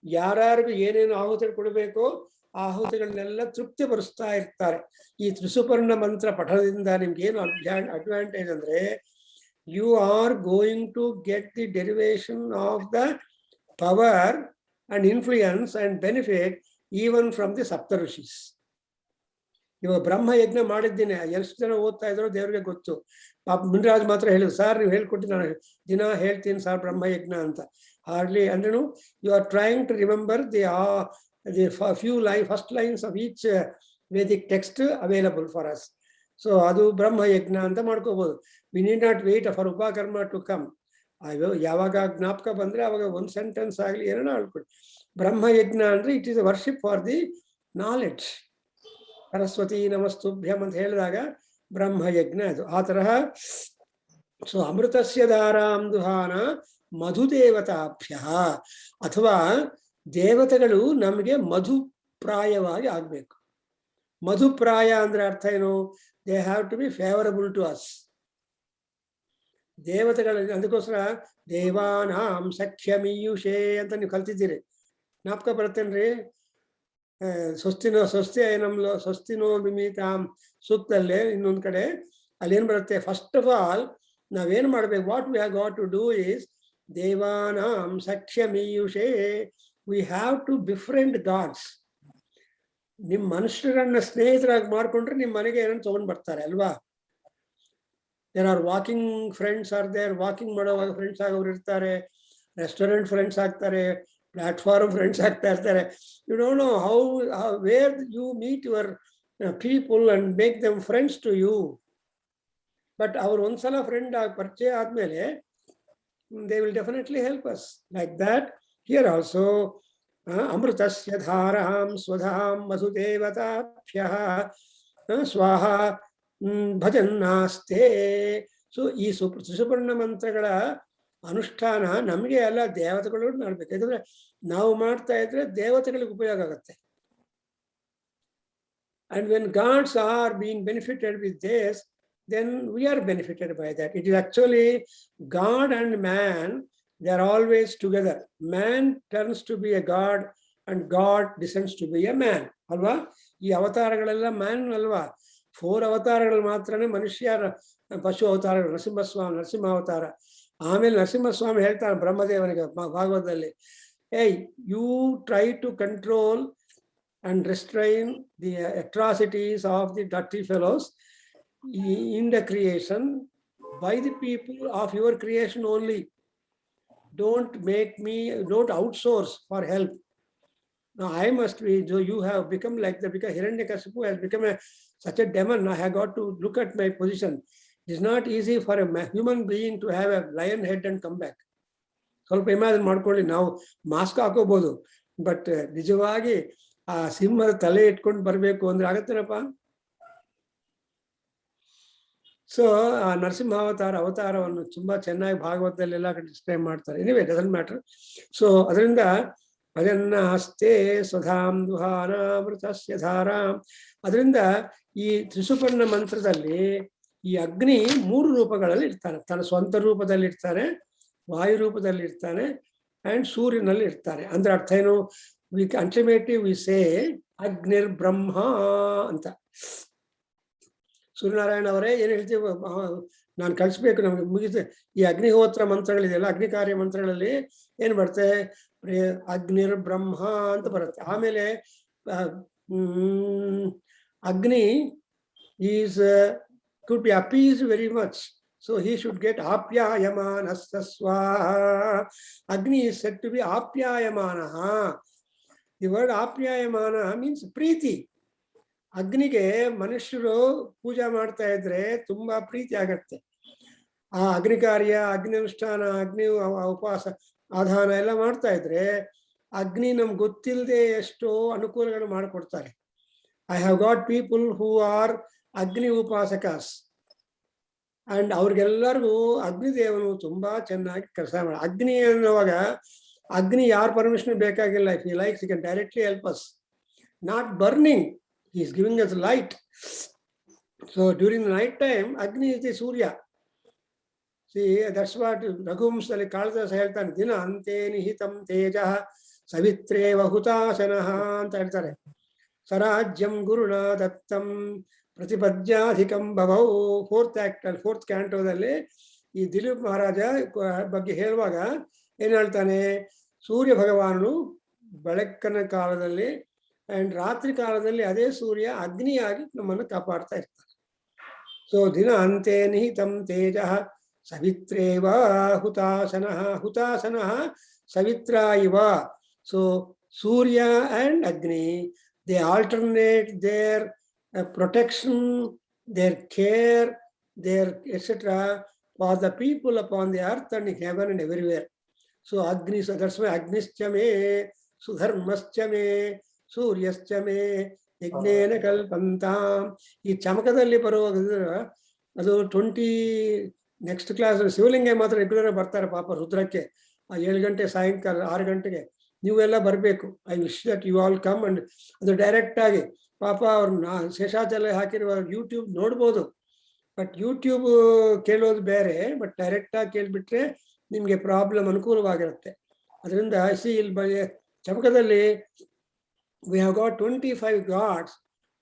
ಯಾರ್ಯಾರಿಗೂ ಏನೇನು ಆಹುತಿ ಕೊಡಬೇಕೋ ಆಹುತಿಗಳನ್ನೆಲ್ಲ ತೃಪ್ತಿಪಡಿಸ್ತಾ ಇರ್ತಾರೆ. ಈ ತ್ರಿಸುಪರ್ಣ ಮಂತ್ರ ಪಠನದಿಂದ ನಿಮ್ಗೆ ಏನು ಅಡ್ವಾಂಟೇಜ್ ಅಂದ್ರೆ, you are going to get the derivation of the power and influence and benefit even from the Sapta Rishis. ಇವಾಗ ಬ್ರಹ್ಮ ಯಜ್ಞ ಮಾಡಿದ್ದೀನಿ, ಎಷ್ಟು ಜನ ಓದ್ತಾ ಇದ್ರು ದೇವ್ರಿಗೆ ಗೊತ್ತು. ಮುನಿರಾಜ್ ಮಾತ್ರ ಹೇಳಿದ್ರು, ಸರ್ ನೀವು ಹೇಳ್ಕೊಟ್ಟು ನಾನು ದಿನ ಹೇಳ್ತೀನಿ ಸರ್ ಬ್ರಹ್ಮ ಯಜ್ಞ ಅಂತ. ಹಾರ್ಡ್ಲಿ ಅಂದ್ರೂ you are trying to remember the first lines of each Vedic text available for us. So ಅದು ಬ್ರಹ್ಮ ಯಜ್ಞ ಅಂತ ಮಾಡ್ಕೋಬಹುದು. We need not wait for Upakarma to come. ಯಾವಾಗ ಜ್ಞಾಪಕ ಬಂದ್ರೆ ಅವಾಗ ಒಂದು ಸೆಂಟೆನ್ಸ್ ಆಗಲಿ ಏನೋ ಹೇಳ್ಕೊಡಿ. ಬ್ರಹ್ಮ ಯಜ್ಞ ಅಂದ್ರೆ it is a worship for the knowledge. Saraswati ನಮಸ್ತುಭ್ಯಂ ಅಂತ ಹೇಳಿದಾಗ ಬ್ರಹ್ಮ ಯಜ್ಞ ಅದು. ಆ ತರಹ ಸೊ ಅಮೃತಸ್ಯ ಧಾರಾಂ ದುಹಾನ ಮಧುದೇವತಾಭ್ಯ, ಅಥವಾ ದೇವತೆಗಳು ನಮಗೆ ಮಧುಪ್ರಾಯವಾಗಿ ಆಗ್ಬೇಕು. ಮಧುಪ್ರಾಯ ಅಂದ್ರೆ ಅರ್ಥ ಏನು? They have to be favourable to us. ದೇವತೆಗಳಲ್ಲಿ ಅದಕ್ಕೋಸ್ಕರ ದೇವಾನಾಂ ಸಖ್ಯಮೀಯುಷೇ ಅಂತ ನೀವು ಕಲ್ತಿದ್ದೀರಿ, ಜ್ಞಾಪಕ ಬರುತ್ತೇನ್ರಿ? ಸ್ವಸ್ತಿನೋ ಮಿಮಿತಾಂ ಸೂಕ್ತಲ್ಲೇ ಇನ್ನೊಂದು ಕಡೆ ಅಲ್ಲೇನ್ ಬರುತ್ತೆ, ಫಸ್ಟ್ ಆಫ್ ಆಲ್ ನಾವೇನ್ ಮಾಡ್ಬೇಕು, what we have got to do is ದೇವಾನಾಂ ಸಖ್ಯಮೀಯುಷೇ, we have to befriend gods. ನಿಮ್ ಮನುಷ್ಯರನ್ನ ಸ್ನೇಹಿತರಾಗಿ ಮಾಡ್ಕೊಂಡ್ರೆ ನಿಮ್ ಮನೆಗೆ ಏನೋ ತಗೊಂಡ್ ಬರ್ತಾರೆ ಅಲ್ವಾ. There are walking friends are there, walking ಮಾಡುವಾಗ ಫ್ರೆಂಡ್ಸ್ ಆಗೋರು ಇರ್ತಾರೆ, ರೆಸ್ಟೋರೆಂಟ್ ಫ್ರೆಂಡ್ಸ್ ಆಗ್ತಾರೆ, ಪ್ಲಾಟ್ಫಾರ್ಮ್ ಫ್ರೆಂಡ್ಸ್ ಆಗ್ತಾ ಇರ್ತಾರೆ. You don't know how where you meet your people and make them friends to you. But ಅವ್ರು ಒಂದ್ಸಲ ಫ್ರೆಂಡ್ ಆಗಿ ಪರಿಚಯ ಆದ್ಮೇಲೆ they will definitely help us. Like that, here also, amrutasya dharaham swadham vasudevataphyah swaha bhajannaste. So ಈ ತ್ರಿಸುಪರ್ಣ ಮಂತ್ರಗಳ ಅನುಷ್ಠಾನ ನಮಗೆ ಎಲ್ಲ ದೇವತೆಗಳು ಮಾಡ್ಬೇಕು. ಯಾಕಂದ್ರೆ ನಾವು ಮಾಡ್ತಾ ಇದ್ರೆ ದೇವತೆಗಳಿಗೆ ಉಪಯೋಗ ಆಗುತ್ತೆ. And when gods are being benefited with this, then we are benefited by that. It is actually God and man, they are always together. Man turns to be a God and God descends to be a man. Alva? ಈ ಅವತಾರಗಳೆಲ್ಲ man ಅಲ್ವಾ. 4 ಅವತಾರಗಳು ಮಾತ್ರನೇ ಮನುಷ್ಯರ ಪಶು ಅವತಾರಗಳು. ನರಸಿಂಹ ಅವತಾರ. ಆಮೇಲೆ ನರಸಿಂಹಸ್ವಾಮಿ ಹೇಳ್ತಾರೆ ಬ್ರಹ್ಮದೇವನಿಗೆ ಭಾಗವತದಲ್ಲಿ, hey, you try to control and restrain the atrocities of the dirty fellows in the creation by the people of your creation only. Don't outsource for help. Now I must be, so you have become like the, because Hiranyakashipu has become such a demon. I have got to look at my position. It's not easy for a human being to have a lion head and come back. ಸ್ವಲ್ಪ imagine ಮಾಡ್ಕೊಳ್ಳಿ. ನಾವು mask ಹಾಕೋಬಹುದು, but ನಿಜವಾಗಿ ಆ ಸಿಂಹದ ತಲೆ ಇಟ್ಕೊಂಡು ಬರ್ಬೇಕು ಅಂದ್ರೆ ಆಗತ್ತೇನಪ್ಪ. ಸೊ ಆ ನರಸಿಂಹಾವತಾರ ಅವತಾರವನ್ನು ತುಂಬಾ ಚೆನ್ನಾಗಿ ಭಾಗವತದಲ್ಲೆಲ್ಲ ಡಿಸ್ಕ್ರೈಬ್ ಮಾಡ್ತಾರೆ. Anyway doesn't matter. ಸೊ ಅದರಿಂದ ಭಜನ್ನ ಹಸ್ತೆ ಸ್ವಧಾಂ ದುಹಾನಾಮೃತಸ್ಯ ಧಾರಾಂ. ಅದರಿಂದ ಈ ತ್ರಿಸುಪರ್ಣ ಮಂತ್ರದಲ್ಲಿ ಈ ಅಗ್ನಿ 3 ರೂಪಗಳಲ್ಲಿ ಇರ್ತಾನೆ. ತನ್ನ ಸ್ವಂತ ರೂಪದಲ್ಲಿ ಇರ್ತಾನೆ, ವಾಯು ರೂಪದಲ್ಲಿ ಇರ್ತಾನೆ, ಅಂಡ್ ಸೂರ್ಯನಲ್ಲಿ ಇರ್ತಾನೆ. ಅಂದ್ರೆ ಅರ್ಥ ಏನು, ಅಲ್ಟಿಮೇಟ್ಲಿ ವಿ ಸೇ ಅಗ್ನಿರ್ ಬ್ರಹ್ಮ ಅಂತ. ಸೂರ್ಯನಾರಾಯಣ ಅವರೇ ಏನ್ ಹೇಳ್ತೀವಿ, ನಾನು ಕಳಿಸ್ಬೇಕು ನಮ್ಗೆ ಮುಗಿದ ಈ ಅಗ್ನಿಹೋತ್ರ ಮಂತ್ರಗಳಿದೆಯಲ್ಲ, ಅಗ್ನಿ ಕಾರ್ಯ ಮಂತ್ರಗಳಲ್ಲಿ ಏನ್ ಬರುತ್ತೆ, ಅಗ್ನಿರ್ ಬ್ರಹ್ಮ ಅಂತ ಬರುತ್ತೆ. ಆಮೇಲೆ ಅಗ್ನಿ is could be appeased very much, so he should get apyayamana swaha. Agni is said to be apyayamana. The word apyayamana means ಪ್ರೀತಿ. ಅಗ್ನಿಗೆ ಮನುಷ್ಯರು ಪೂಜೆ ಮಾಡ್ತಾ ಇದ್ರೆ ತುಂಬಾ ಪ್ರೀತಿ ಆಗತ್ತೆ. ಆ ಅಗ್ನಿ ಕಾರ್ಯ, ಅಗ್ನಿ ಅನುಷ್ಠಾನ, ಅಗ್ನಿ ಉಪವಾಸ ಆಧಾನ ಎಲ್ಲ ಮಾಡ್ತಾ ಇದ್ರೆ ಅಗ್ನಿ ನಮ್ಗೆ ಗೊತ್ತಿಲ್ಲದೆ ಎಷ್ಟೋ ಅನುಕೂಲಗಳು ಮಾಡಿಕೊಡ್ತಾರೆ. I have got people who are ಅಗ್ನಿ ಉಪಾಸಕಾಸ್, ಅಂಡ್ ಅವ್ರಿಗೆಲ್ಲರಿಗೂ ಅಗ್ನಿದೇವನು ತುಂಬಾ ಚೆನ್ನಾಗಿ ಕೆಲಸ ಮಾಡ. ಅಗ್ನಿ ಅನ್ನುವಾಗ ಅಗ್ನಿ ಯಾರ ಪರ್ಮಿಷನ್ ಬೇಕಾಗಿಲ್ಲ. If he likes he can directly help us. Not burning, he is giving us light. So during the night time Agni is the Surya. See that's what ರಘುವಂಶದಲ್ಲಿ ಕಾಳಿದಾಸ ಹೇಳ್ತಾನೆ, ದಿನ ಅಂತೆ ನಿಹಿತಂ ತೇಜ ಸವಿತ್ರೇವ ಹುತಾಶನಃ ಅಂತ ಹೇಳ್ತಾರೆ. ಸ್ವರಾಜ್ಯಂ ಗುರುಣ ದತ್ತಂ ಪ್ರತಿಪದ್ಯಾಧಿಕಂ ಭವೌ. 4th act, 4th ಕ್ಯಾಂಟೋದಲ್ಲಿ ಈ ದಿಲೀಪ್ ಮಹಾರಾಜ ಬಗ್ಗೆ ಹೇಳುವಾಗ ಏನ್ ಹೇಳ್ತಾನೆ, ಸೂರ್ಯ ಭಗವಾನನು ಬೆಳಕನ ಕಾಲದಲ್ಲಿ ಅಂಡ್ ರಾತ್ರಿ ಕಾಲದಲ್ಲಿ ಅದೇ ಸೂರ್ಯ ಅಗ್ನಿಯಾಗಿ ನಮ್ಮನ್ನು ಕಾಪಾಡ್ತಾ ಇರ್ತಾರೆ. ಸೊ ದಿನ ಅಂತೆ ನಿಹಿತಂ ತೇಜ ಸವಿತ್ರೇವ ಹುತಾಶನಃ. ಹುತಾಶನಃ ಸವಿತ್ರ ಇವ. So Surya and Agni, they alternate their protection, their care, their etc. for the people upon the earth and in heaven and everywhere. So Agni, so that's why Agnischa me, Sudharmascha me, Suryascha me, Yagnena Kalpantam. ಈ ಚಮಕದಲ್ಲಿ ಬರುವಾಗ ಅದು 20 next class ಶಿವಲಿಂಗ ಮಾತ್ರ regular ಬರ್ತಾರೆ ಪಾಪ ರುದ್ರಕ್ಕೆ. 7 ಗಂಟೆ ಸಾಯಂಕಾಲ 6 ಗಂಟೆಗೆ ನೀವೆಲ್ಲ ಬರಬೇಕು. I wish that you all come. And ಅದು ಡೈರೆಕ್ಟ್ ಆಗಿ ಪಾಪ ಅವ್ರನ್ನ ಶೇಷಾಚಲ ಹಾಕಿರುವ ಯೂಟ್ಯೂಬ್ ನೋಡ್ಬೋದು, ಬಟ್ ಯೂಟ್ಯೂಬ್ ಕೇಳೋದು ಬೇರೆ, ಬಟ್ ಡೈರೆಕ್ಟ್ ಆಗಿ ಕೇಳ್ಬಿಟ್ರೆ ನಿಮ್ಗೆ ಪ್ರಾಬ್ಲಮ್ ಅನುಕೂಲವಾಗಿರುತ್ತೆ. ಅದರಿಂದ ಇಲ್ಲಿ ಚಮಕದಲ್ಲಿ we have got 25 gods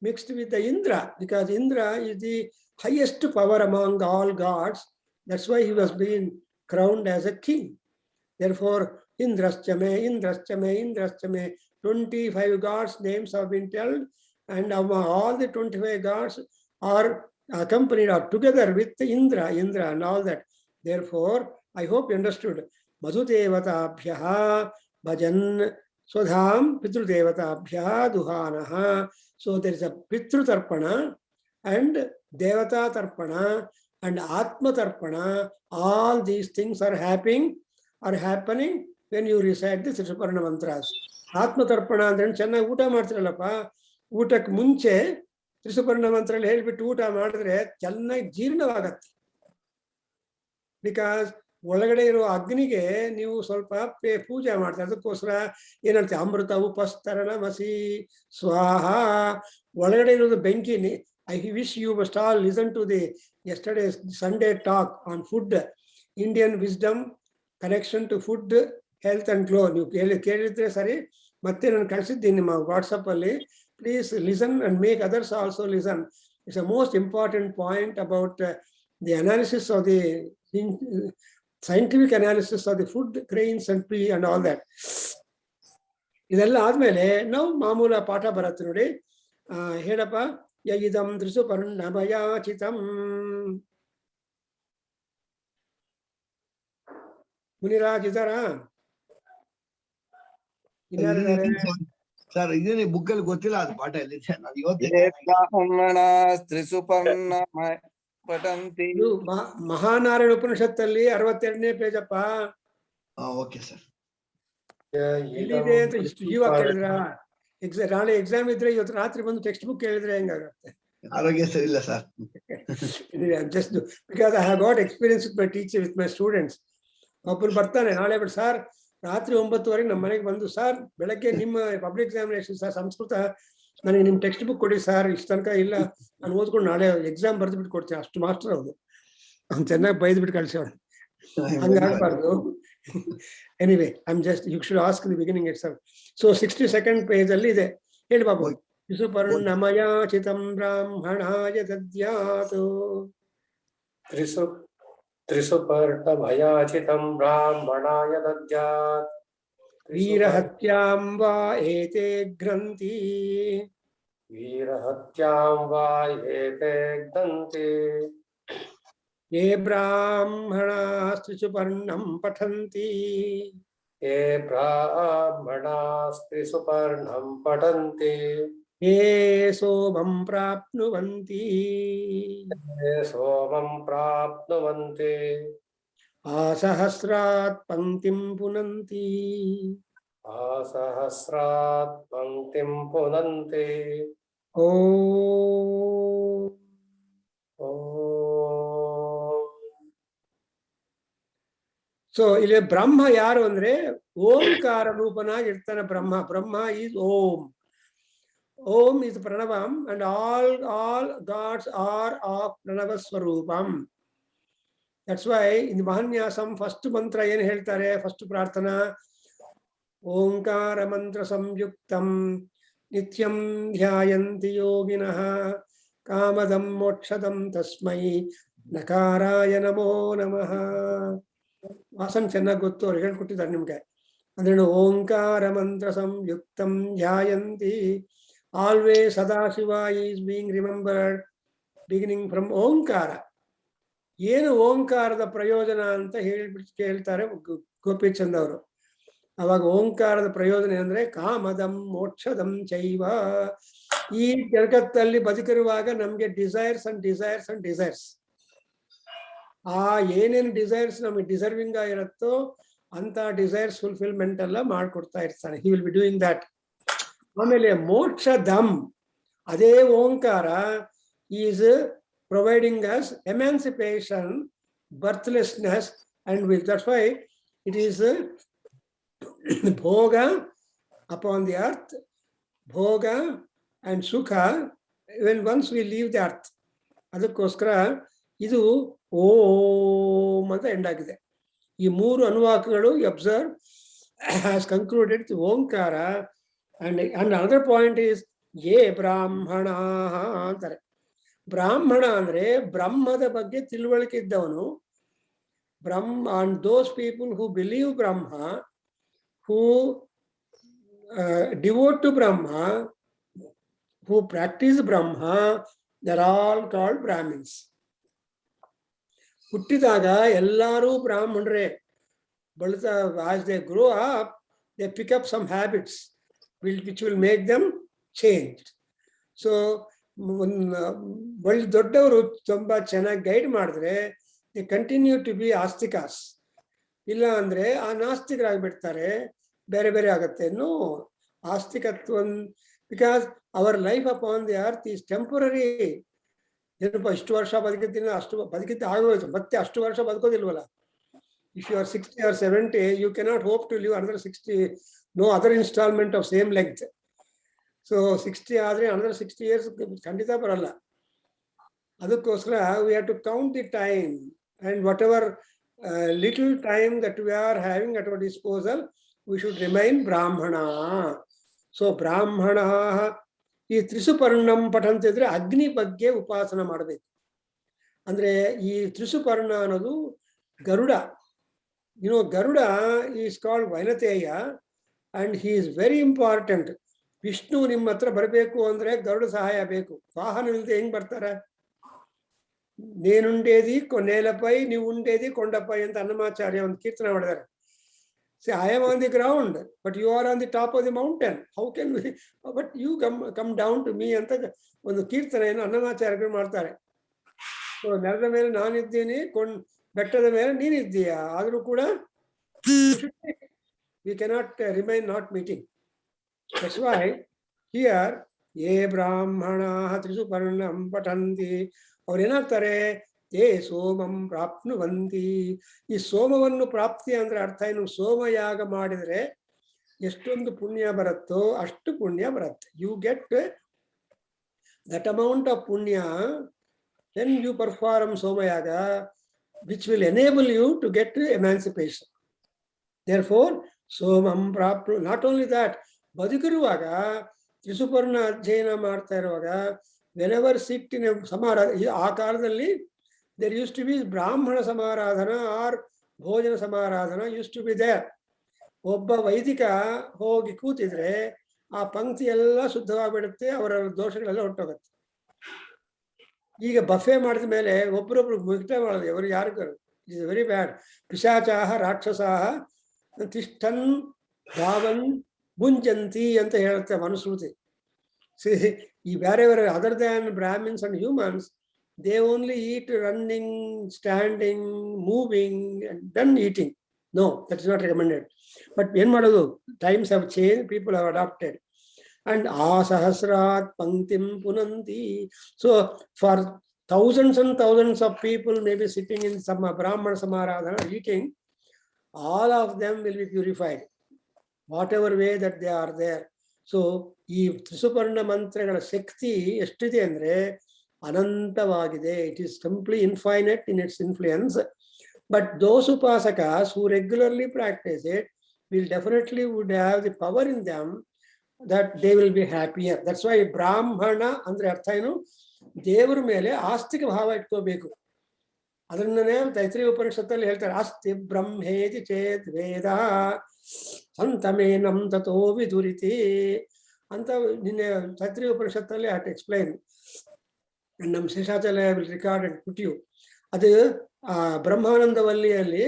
mixed with the Indra, because Indra is the highest power among all gods. That's why he was being crowned as a king. Therefore, Indraschame, Indraschame, Indraschame, 25 gods' names have been told, and all the 25 gods are accompanied or together with Indra and all that. Therefore, I hope you understood. Madhudevatabhyaha bhajan swadham pitrudevatabhyaha duhanaha. So there is a Pitru Tarpana and Devata Tarpana and Atma Tarpana. All these things are happening when you recite the Trisuparna mantras. Atma Tarpana ಅಂದ್ರೆ ಚೆನ್ನಾಗಿ ಊಟ ಮಾಡ್ತಿರಲ್ಲಪ್ಪ, ಊಟಕ್ಕೆ ಮುಂಚೆ ತ್ರಿಸುಪರ್ಣ ಮಂತ್ರ ಹೇಳ್ಬಿಟ್ಟು ಊಟ ಮಾಡಿದ್ರೆ ಚೆನ್ನಾಗಿ ಜೀರ್ಣವಾಗತ್ತೆ. ಬಿಕಾಸ್ ಒಳಗಡೆ ಇರೋ ಅಗ್ನಿಗೆ ನೀವು ಸ್ವಲ್ಪ ಪೂಜೆ ಮಾಡ್ತಾರೆ. ಅದಕ್ಕೋಸ್ಕರ ಏನಂತೆ, ಅಮೃತ ಉಪಸ್ತರಣ ಮಸಿ ಸ್ವಾಹ. ಒಳಗಡೆ ಇರೋದು ಬೆಂಕಿನಿ. I wish you must all listen to the yesterday's Sunday talk on food, Indian wisdom, connection to food, health and glow. ನೀವು ಕೇಳಿದ್ರೆ ಸರಿ, ಮತ್ತೆ ನಾನು ಕಳಿಸಿದ್ದೀನಿ ನಿಮ್ಮ ವಾಟ್ಸಪ್ ಅಲ್ಲಿ. Please listen and make others also listen. It's a most important point about the analysis of the scientific analysis of the food grains and pea and all that. ಇದೆಲ್ಲ ಆದ್ಮೇಲೆ ನಾವು ಮಾಮೂಲ ಪಾಠ ಬರುತ್ತೆ ನೋಡಿ. ಹೇಳಪ್ಪ, ಯಯಿದಂ ತ್ರಿಸುಪರ್ಣಮಯಾಚಿತಂ. ಮುನಿರಾಜ್ ಇದಾರಾ? ಇನ್ಯಾರಿದ್ದಾರೆ? ಸರ್ ಇದೇನೆ ಬುಕ್ ಅಲ್ಲಿ ಗೊತ್ತಿಲ್ಲ ಅದು ಪಾಠ ಎಲ್ಲಿದೆ. ನಾನು ಇವತ್ತು ಬ್ರಾಹ್ಮಣ ತ್ರಿಸುಪರ್ಣ ಪಠಂತಿ. ಇದು ಮಹಾನಾರಾಯಣ ಉಪನಿಷತ್ತಲ್ಲಿ 62ನೇ ಪೇಜ್ ಅಪ್ಪ. Okay sir. ಎಲ್ಲಿದೆ ಅಂತ ಇಷ್ಟು ಜೀವ ಕೇಳಿದ್ರ? ನಾಳೆ ಎಕ್ಸಾಮ್ ಇದ್ರೆ ಇವತ್ತು ರಾತ್ರಿ ಬಂದು ಟೆಕ್ಸ್ಟ್ ಬುಕ್ ಕೇಳಿದ್ರೆ ಹೆಂಗಾಗುತ್ತೆ? ಆರೋಗ್ಯ ಸರಿ ಇಲ್ಲ sir. Just because I have got experience with my teacher, with my students. ಒಬ್ಬರು ಬರ್ತಾನೆ ನಾಳೆ ಬಿಟ್ಟು, ಸರ್ ರಾತ್ರಿ 9:30 ನಮ್ಮ ಮನೆಗೆ ಬಂದು, ಸರ್ ಬೆಳಗ್ಗೆ ನಿಮ್ಮ ಪಬ್ಲಿಕ್ ಎಕ್ಸಾಮಿನೇಷನ್ ಸರ್ ಸಂಸ್ಕೃತ, ನನಗೆ ನಿಮ್ಮ ಟೆಕ್ಸ್ಟ್ ಬುಕ್ ಕೊಡಿ ಸರ್, ಇಷ್ಟು ತನಕ ಇಲ್ಲ ನಾನು ಓದ್ಕೊಂಡು ನಾಳೆ ಎಕ್ಸಾಮ್ ಬರೆದು ಬಿಟ್ಟು ಕೊಡ್ತೀನಿ. ಅಷ್ಟು ಮಾಸ್ಟರ್ ಅವ್ರು, ಅವ್ನು ಚೆನ್ನಾಗಿ ಬೈದು ಬಿಟ್ಟು ಕಳ್ಸೋಣ. ಹಂಗಾಗಬಾರ್ದು. Anyway, I am just, you should ask the beginning itself. So 62nd page ಅಲ್ಲಿ ಇದೆ. ಹೇಳಿ ಬಾಬು. ತ್ರಿಸುಪರ್ಣಮಯಾಚಿತಂ ಬ್ರಾಹ್ಮಣಾಯ ದದ್ಯಾತ್. ತ್ರಿಸುಪರ್ಣಮಯಾಚಿತಂ ಬ್ರಾಹ್ಮಣಾಯ ದದ್ಯಾತ್. ವೀರಹತ್ಯಾಂ ವಾ ಏತೆ ಗ್ರಂಥಿ. ವೀರಹತ್ಯಾಂ ವಾ ಏತೆ ಗ್ರಂಥಿ. ಯೇ ಬ್ರಾಹ್ಮಣಾಃ ತ್ರಿಸುಪರ್ಣಂ ಪಠಂತಿ. ಯೇ ಬ್ರಾಹ್ಮಣಾಃ ತ್ರಿಸುಪರ್ಣಂ ಪಠಂತಿ. ಯೇ ಸೋಮಂ ಪ್ರಾಪ್ನುವಂತಿ. ಯೇ ಸೋಮಂ ಪ್ರಾಪ್ನುವಂತಿ. ಆಸಹಸ್ರಾತ್ ಪಂಕ್ತಿಂ ಪುನಂತಿ. ಆಸಹಸ್ರಾತ್ ಪಂಕ್ತಿಂ ಪುನಂತಿ. ಓಂ. ಸೊ ಇಲ್ಲಿ ಬ್ರಹ್ಮ ಯಾರು ಅಂದ್ರೆ ಓಂಕಾರ ರೂಪನಾಗಿ ಇರ್ತಾನೆ Brahma. Brahma is Om. Om is Pranavam and all gods are of Pranava Swarupam. That's why in the Mahanyasam first mantra ಏನು ಹೇಳ್ತಾರೆ, ಫಸ್ಟ್ ಪ್ರಾರ್ಥನಾ, ಓಂಕಾರ ಮಂತ್ರ ಸಂಯುಕ್ತಂ ನಿತ್ಯಂ ಧ್ಯಾಯಂತಿ ಯೋಗಿನಃ ಕಾಮದಂ ಮೋಕ್ಷದಂ ತಸ್ಮೈ ನಕಾರಾಯ ನಮೋ ನಮಃ. ವಾಸನ್ ಚೆನ್ನಾಗಿ ಗೊತ್ತು, ಅವ್ರು ಹೇಳ್ಕೊಟ್ಟಿದ್ದಾರೆ ನಿಮ್ಗೆ. ಅಂದ್ರೆ ಓಂಕಾರ ಮಂತ್ರ ಸಂಯುಕ್ತಂ ಧ್ಯಾಯಂತಿ. Always Sadashiva is being remembered beginning from Omkara. ಏನು ಓಂಕಾರದ ಪ್ರಯೋಜನ ಅಂತ ಹೇಳ್ತಾರೆ ಗೋಪಿಚಂದ್ ಅವರು. ಅವಾಗ ಓಂಕಾರದ ಪ್ರಯೋಜನ ಅಂದ್ರೆ ಕಾಮದಂ ಮೋಕ್ಷದಂ ಚೈವ. ಈ ಜಗತ್ತಲ್ಲಿ ಬದುಕಿರುವಾಗ ನಮ್ಗೆ ಡಿಸೈರ್ಸ್ ಆ ಏನೇನು ಡಿಸೈರ್ಸ್ ನಮಗೆ ಡಿಸರ್ವಿಂಗ್ ಆಗಿರುತ್ತೋ ಅಂತ ಡಿಸೈರ್ಸ್ ಫುಲ್ಫಿಲ್ಮೆಂಟ್ ಎಲ್ಲ ಮಾಡ್ಕೊಡ್ತಾ ಇರ್ತಾನೆ. He will be doing that. ಆಮೇಲೆ ಮೋಕ್ಷದಂ, ಅದೇ ಓಂಕಾರ is providing us emancipation, birthlessness, and will. That's why it is bhoga upon the earth, bhoga and sukha when once we leave the earth. ಅದಕ್ಕೋಸ್ಕರ ಇದು ಓಂ ಅಂತ end ಆಗಿದೆ. ಈ ಮೂರು ಅನುವಾಕಗಳು observe has concluded Omkara And another point is ye brahmana ಅಂತಾರೆ. ಬ್ರಾಹ್ಮಣ ಅಂದ್ರೆ ಬ್ರಹ್ಮದ ಬಗ್ಗೆ ತಿಳುವಳಿಕೆ ಇದ್ದವನು. And those people who believe Brahma, who devote to Brahma, who practice Brahma, they're all called Brahmins. ಹುಟ್ಟಿದಾಗ ಎಲ್ಲರೂ ಬ್ರಾಹ್ಮಣರೇ. ಬಳತ as they grow up, they pick up some habits which will make them changed. So ಒಳ್ಳೆ ದೊಡ್ಡವರು ತುಂಬಾ ಚೆನ್ನಾಗಿ guide ಮಾಡಿದ್ರೆ they continue to be ಆಸ್ತಿಕಾಸ್. ಇಲ್ಲ ಅಂದ್ರೆ ಆ ನಾಸ್ತಿಕರಾಗ್ಬಿಡ್ತಾರೆ, ಬೇರೆ ಬೇರೆ ಆಗುತ್ತೆ. ನೋ, ಆಸ್ತಿಕತ್ವ, because our life upon the earth is temporary. ಏನಪ್ಪ ಇಷ್ಟು ವರ್ಷ ಬದುಕಿದ್ದೀನಿ, ಅಷ್ಟು ಬದುಕಿದ್ದ ಆಗೋಯ್ತು, ಮತ್ತೆ ಅಷ್ಟು ವರ್ಷ ಬದುಕೋದಿಲ್ವಲ್ಲ. If you are 60 or 70, you cannot hope to live another 60, no other installment of same length. So 60 ಆದರೆ another 60 years ಖಂಡಿತ ಬರಲ್ಲ. ಅದಕ್ಕೋಸ್ಕರ we have to count the time, and whatever little time that we are having at our disposal, we should remain brahmana. So brahmana, ಈ ತ್ರಿಸುಪರ್ಣಂ ಪಠಂತಿದ್ರೆ ಅಗ್ನಿ ಬಗ್ಗೆ ಉಪಾಸನ ಮಾಡಬೇಕು. ಅಂದ್ರೆ ಈ ತ್ರಿಸುಪರ್ಣ ಅನ್ನೋದು Garuda. Garuda is called Vainateya, and he is very important. Vishnu ನಿಮ್ಮ ಹತ್ರ ಬರಬೇಕು ಅಂದ್ರೆ ಗರುಡ ಸಹಾಯ ಬೇಕು. ವಾಹನ ಇಲ್ಲದೆ ಹೆಂಗ್ ಬರ್ತಾರೆ? ನೇನುಂಡೇದಿ ನೇಲಪೈ, ನೀವು ಉಂಡೇದಿ ಕೊಂಡಪೈ ಅಂತ ಅನ್ನಮಾಚಾರ್ಯ ಒಂದು ಕೀರ್ತನೆ ಮಾಡಿದ್ದಾರೆ. See, I am on the ground, but you are on the top of the mountain. How can we? But you come down to me ಅಂತ ಒಂದು ಕೀರ್ತನೆಯನ್ನು ಅನ್ನಮಾಚಾರ್ಯರು ಮಾಡ್ತಾರೆ. ಸೊ ನೆಲದ ಮೇಲೆ ನಾನಿದ್ದೀನಿ, ಬೆಟ್ಟದ ಮೇಲೆ ನೀನಿದ್ದೀಯಾ, ಆದ್ರೂ ಕೂಡ we cannot remain not meeting. That's why here ye brahmana trisuparnam patanti, ಅವ್ರು ಏನಾಗ್ತಾರೆ? ಏ ಸೋಮಂ ಪ್ರಾಪ್ನುವಂತಿ. ಈ ಸೋಮವನ್ನು ಪ್ರಾಪ್ತಿ ಅಂದ್ರೆ ಅರ್ಥ ಏನು? ಸೋಮಯಾಗ ಮಾಡಿದ್ರೆ ಎಷ್ಟೊಂದು ಪುಣ್ಯ ಬರುತ್ತೋ ಅಷ್ಟು ಪುಣ್ಯ ಬರುತ್ತೆ. You get that amount of punya when you perform Somayaga, which will enable you to get to emancipation. Therefore ಸೋಮಂ ಪ್ರಾಪ್ನು. ನಾಟ್ ಓನ್ಲಿ ದಟ್, ಬದುಕಿರುವಾಗ ತ್ರಿಸುಪರ್ಣ ಅಧ್ಯಯನ ಮಾಡ್ತಾ ಇರುವಾಗ, ವೆನೆವರ್ ಸಿಟ್ ಇನ್ ಸಮಾರಾಧನೆ, ಆ ಕಾಲದಲ್ಲಿ there used to be ಬ್ರಾಹ್ಮಣ ಸಮಾರಾಧನ ಆರ್ ಭೋಜನ ಸಮಾರಾಧನ used to be there. ಒಬ್ಬ ವೈದಿಕ ಹೋಗಿ ಕೂತಿದ್ರೆ ಆ ಪಂಕ್ತಿ ಎಲ್ಲ ಶುದ್ಧವಾಗಿಬಿಡುತ್ತೆ, ಅವರ ದೋಷಗಳೆಲ್ಲ ಹೊರಟೋಗುತ್ತೆ. ಈಗ ಬಫೆ ಮಾಡಿದ ಮೇಲೆ ಒಬ್ಬರೊಬ್ರು ಮುಗಿಟ ಮಾಡೋದು, ಅವರು ಯಾರಿಗೂ ಇಸ್ ವೆರಿ ಬ್ಯಾಡ್. ಪಿಶಾಚಾಹ ರಾಕ್ಷಸಾಹ ತಿಷ್ಠನ್ ಧಾವನ್ ಭುಂಜಂತಿ ಅಂತ ಹೇಳುತ್ತೆ ಮನುಸ್ಮೃತಿ. ಈ ಬೇರೆ ಬೇರೆ other than Brahmins and humans, they only eat running, standing, moving, and then eating. No, that is not recommended. But yen madodu, times have changed, people have adopted. And asahasrat panktim punanti. So for thousands and thousands of people may be sitting in some Brahmana Samaradhana eating, all of them will be purified, whatever way that they are there. So ಈ ತ್ರಿಸುಪರ್ಣ ಮಂತ್ರಗಳ ಶಕ್ತಿ ಎಷ್ಟಿದೆ ಅಂದ್ರೆ ಅನಂತವಾಗಿದೆ. It is simply infinite in its influence. But those upasakas who regularly practise it will definitely would have the power in them that they will be happier. That's why Brahmana ಅಂದ್ರೆ ಅರ್ಥ ಏನು? ದೇವರ ಮೇಲೆ ಆಸ್ತಿಕ ಭಾವ ಇಟ್ಕೋಬೇಕು. ಅದನ್ನೇ ತೈತ್ರಿಯ ಉಪನಿಷತ್ತಲ್ಲಿ ಹೇಳ್ತಾರೆ, ಅಸ್ತಿ ಬ್ರಹ್ಮೇತಿ ಚೇತ್ ವೇದ ಸಂತಮೇನಂ ತಥೋ ವಿದುರಿತಿ ಅಂತ. ನಿನ್ನೆ ತೈತ್ರಿಯ ಉಪನಿಷತ್ತಲ್ಲಿ ಐ ಹ್ಯಾವ್ ಟು ಎಕ್ಸ್ಪ್ಲೈನ್. ನಮ್ಮ Sheshacharya will record and put you. ಅದು ಬ್ರಹ್ಮಾನಂದವಲ್ಲಿಯಲ್ಲಿ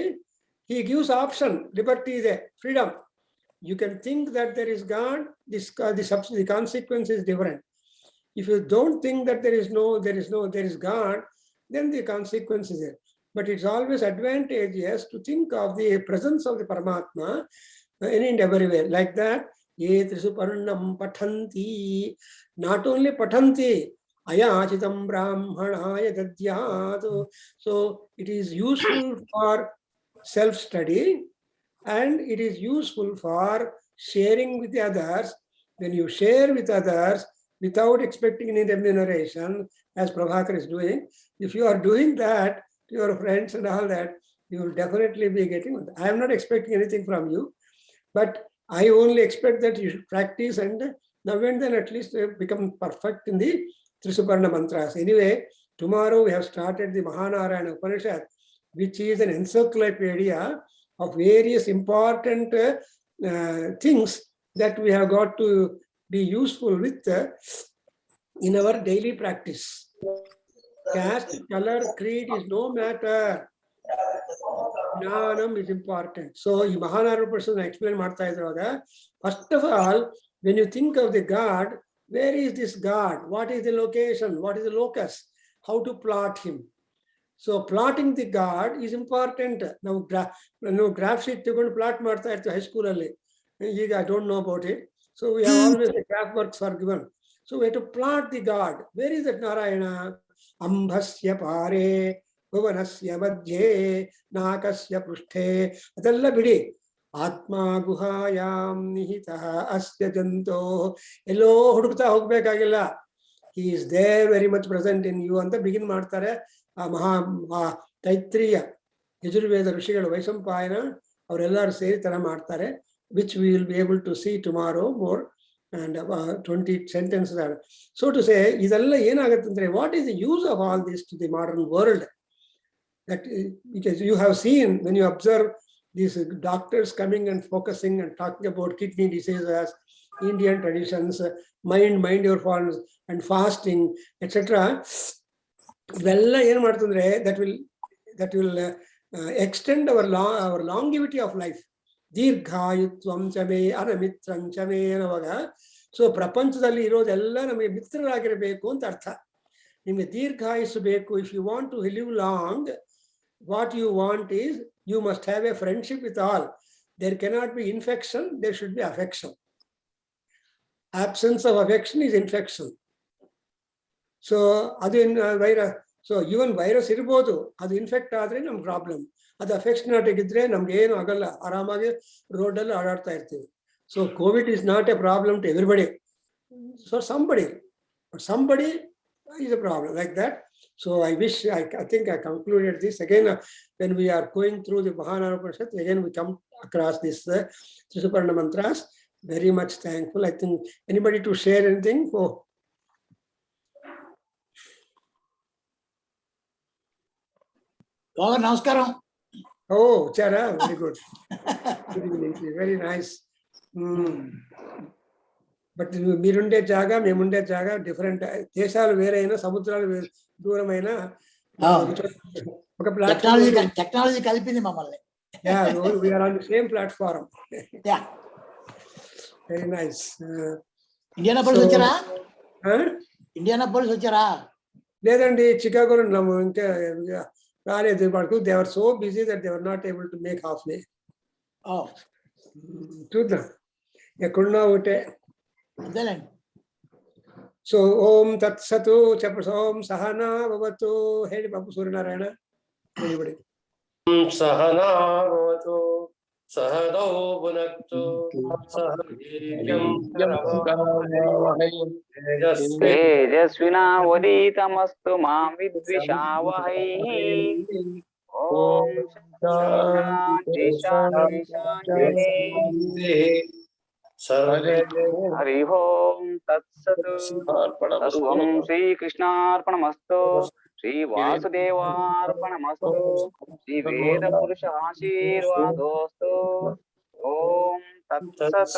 he gives option, liberty ಇದೆ, freedom. You can think that there is God, the consequence is different. If you don't think that there is God, then the consequence is there. But it's always advantageous to think of the presence of the Paramatma in and everywhere. Like that, ye trisuparnam pathanti, not only pathanti, ayachitam brahmanaya dadyat. So it is useful for self-study, and it is useful for sharing with the others. When you share with others without expecting any remuneration, as Prabhakar is doing, if you are doing that to your friends and all that, you will definitely be getting. I am not expecting anything from you, but I only expect that you should practice and now and then at least become perfect in the Trisuparna mantras. Anyway, tomorrow we have started the Mahanarayana Upanishad, which is an encyclopedia of various important things that we have got to be useful with in our daily practice. Caste, color, creed is no matter. Jnanam is important. So, in Mahanarayana person explain Martha Idraga. First of all, when you think of the God, where is this God? What is the location? What is the locus? How to plot him? So, plotting the God is important. Now, graph sheet to plot Martha at the high school. I don't know about it. So, we have always the graph works are given. So, we have to plot the God. Where is that Narayana? Ambhasya pare, bhuvanasya madhye, nakasya prushthe. Adalla bidi. Atma guhayam nihita asya janto. Hello, hudukta hogbekagilla. He is there very much present in you. And the begin martare. Taitriya, Yajurveda Rishigal Vaisampayana, or Ellar Seri Tara Martare, which we will be able to see tomorrow more. And 20 sentences are. So to say, what is the use of all this to the modern world? That because you have seen when you observe these doctors coming and focusing and talking about kidney diseases, Indian traditions, mind your forms, and fasting, etc. That will extend our longevity of life. Dirghayutvam chame anamitram chame anavaga. So prapanchadalli irodella nಮಗೆ ಮಿತ್ರರಾಗಿರಬೇಕು ಅಂತ ಅರ್ಥ. ನಿಮಗೆ ದೀರ್ಘಾಯುಸ್ಸು ಬೇಕು. If you want to live long, what you want is you must have a friendship with all. There cannot be infection, there should be affection. Absence of affection is infection. So adu virus. So even virus irbodu, adu infect ಆದರೆ ನಮ್ಮ problem. ಅದು affectionate ಆಗಿದ್ರೆ ನಮ್ಗೆ ಏನು ಆಗಲ್ಲ, ಆರಾಮಾಗಿ ರೋಡಲ್ಲಿ ಆಡಾಡ್ತಾ ಇರ್ತೀವಿ. So COVID is not a problem to everybody. So somebody is a problem like that. So I think I concluded this. Again, when we are going through the Mahanarayana Upanishad, again we come across this Trisuparna mantras. Very much thankful. I think anybody to share anything? Namaskaram. Oh, Chara, very good. Very nice. But మీరుండే జాగా మేముండే జాగా different. దేశాలు వేరైనా సముద్రాలు దూరమైన ఒక platform technology కలిపింది మమ్మల్ని. Yeah, we are on the same platform. Yeah. Very nice. Indianapolis వచ్చారా? ఇండియానాపోలిస్ వచ్చారా? లేదండి, చికాగోలో ఉన్నాము. ఇంకా రాలేదు. They are so busy that they are not able to make half day. చూద్దాం, ఎక్కడున్నా ఒకటే. అంతేలేండి. సో ఓం తత్సతు చెప్ప. ఓం సహనా భవతు. ಹೇಳಿ ಬಾಬು ಸೂರ್ಯನಾರಾಯಣ. ಸಹನಾ ಭವತು ಸಹನೌ ಭುನಕ್ತು ಸಹ ವೀರ್ಯಂ ಕರವಾವಹೈ ತೇಜಸ್ವಿನಾವಧೀತಮಸ್ತು ಮಾಂ ವಿದ್ವಿಷಾವಹೈ. ಓಂ ಶಾಂತಿ ಶಾಂತಿ ಶಾಂತಿ. ಹರಿ ಓಂ ತತ್ಸತ್. ಸರ್ವಂ ಶ್ರೀಕೃಷ್ಣಾರ್ಪಣಮಸ್ತು. ಶ್ರೀ ವಾಸುದೇವಾರ್ಪಣಮಸ್ತು. ಶ್ರೀ ವೇದ ಪುರುಷ ಆಶೀರ್ವಾದೋಸ್ತು. ಓಂ ತತ್ಸತ್.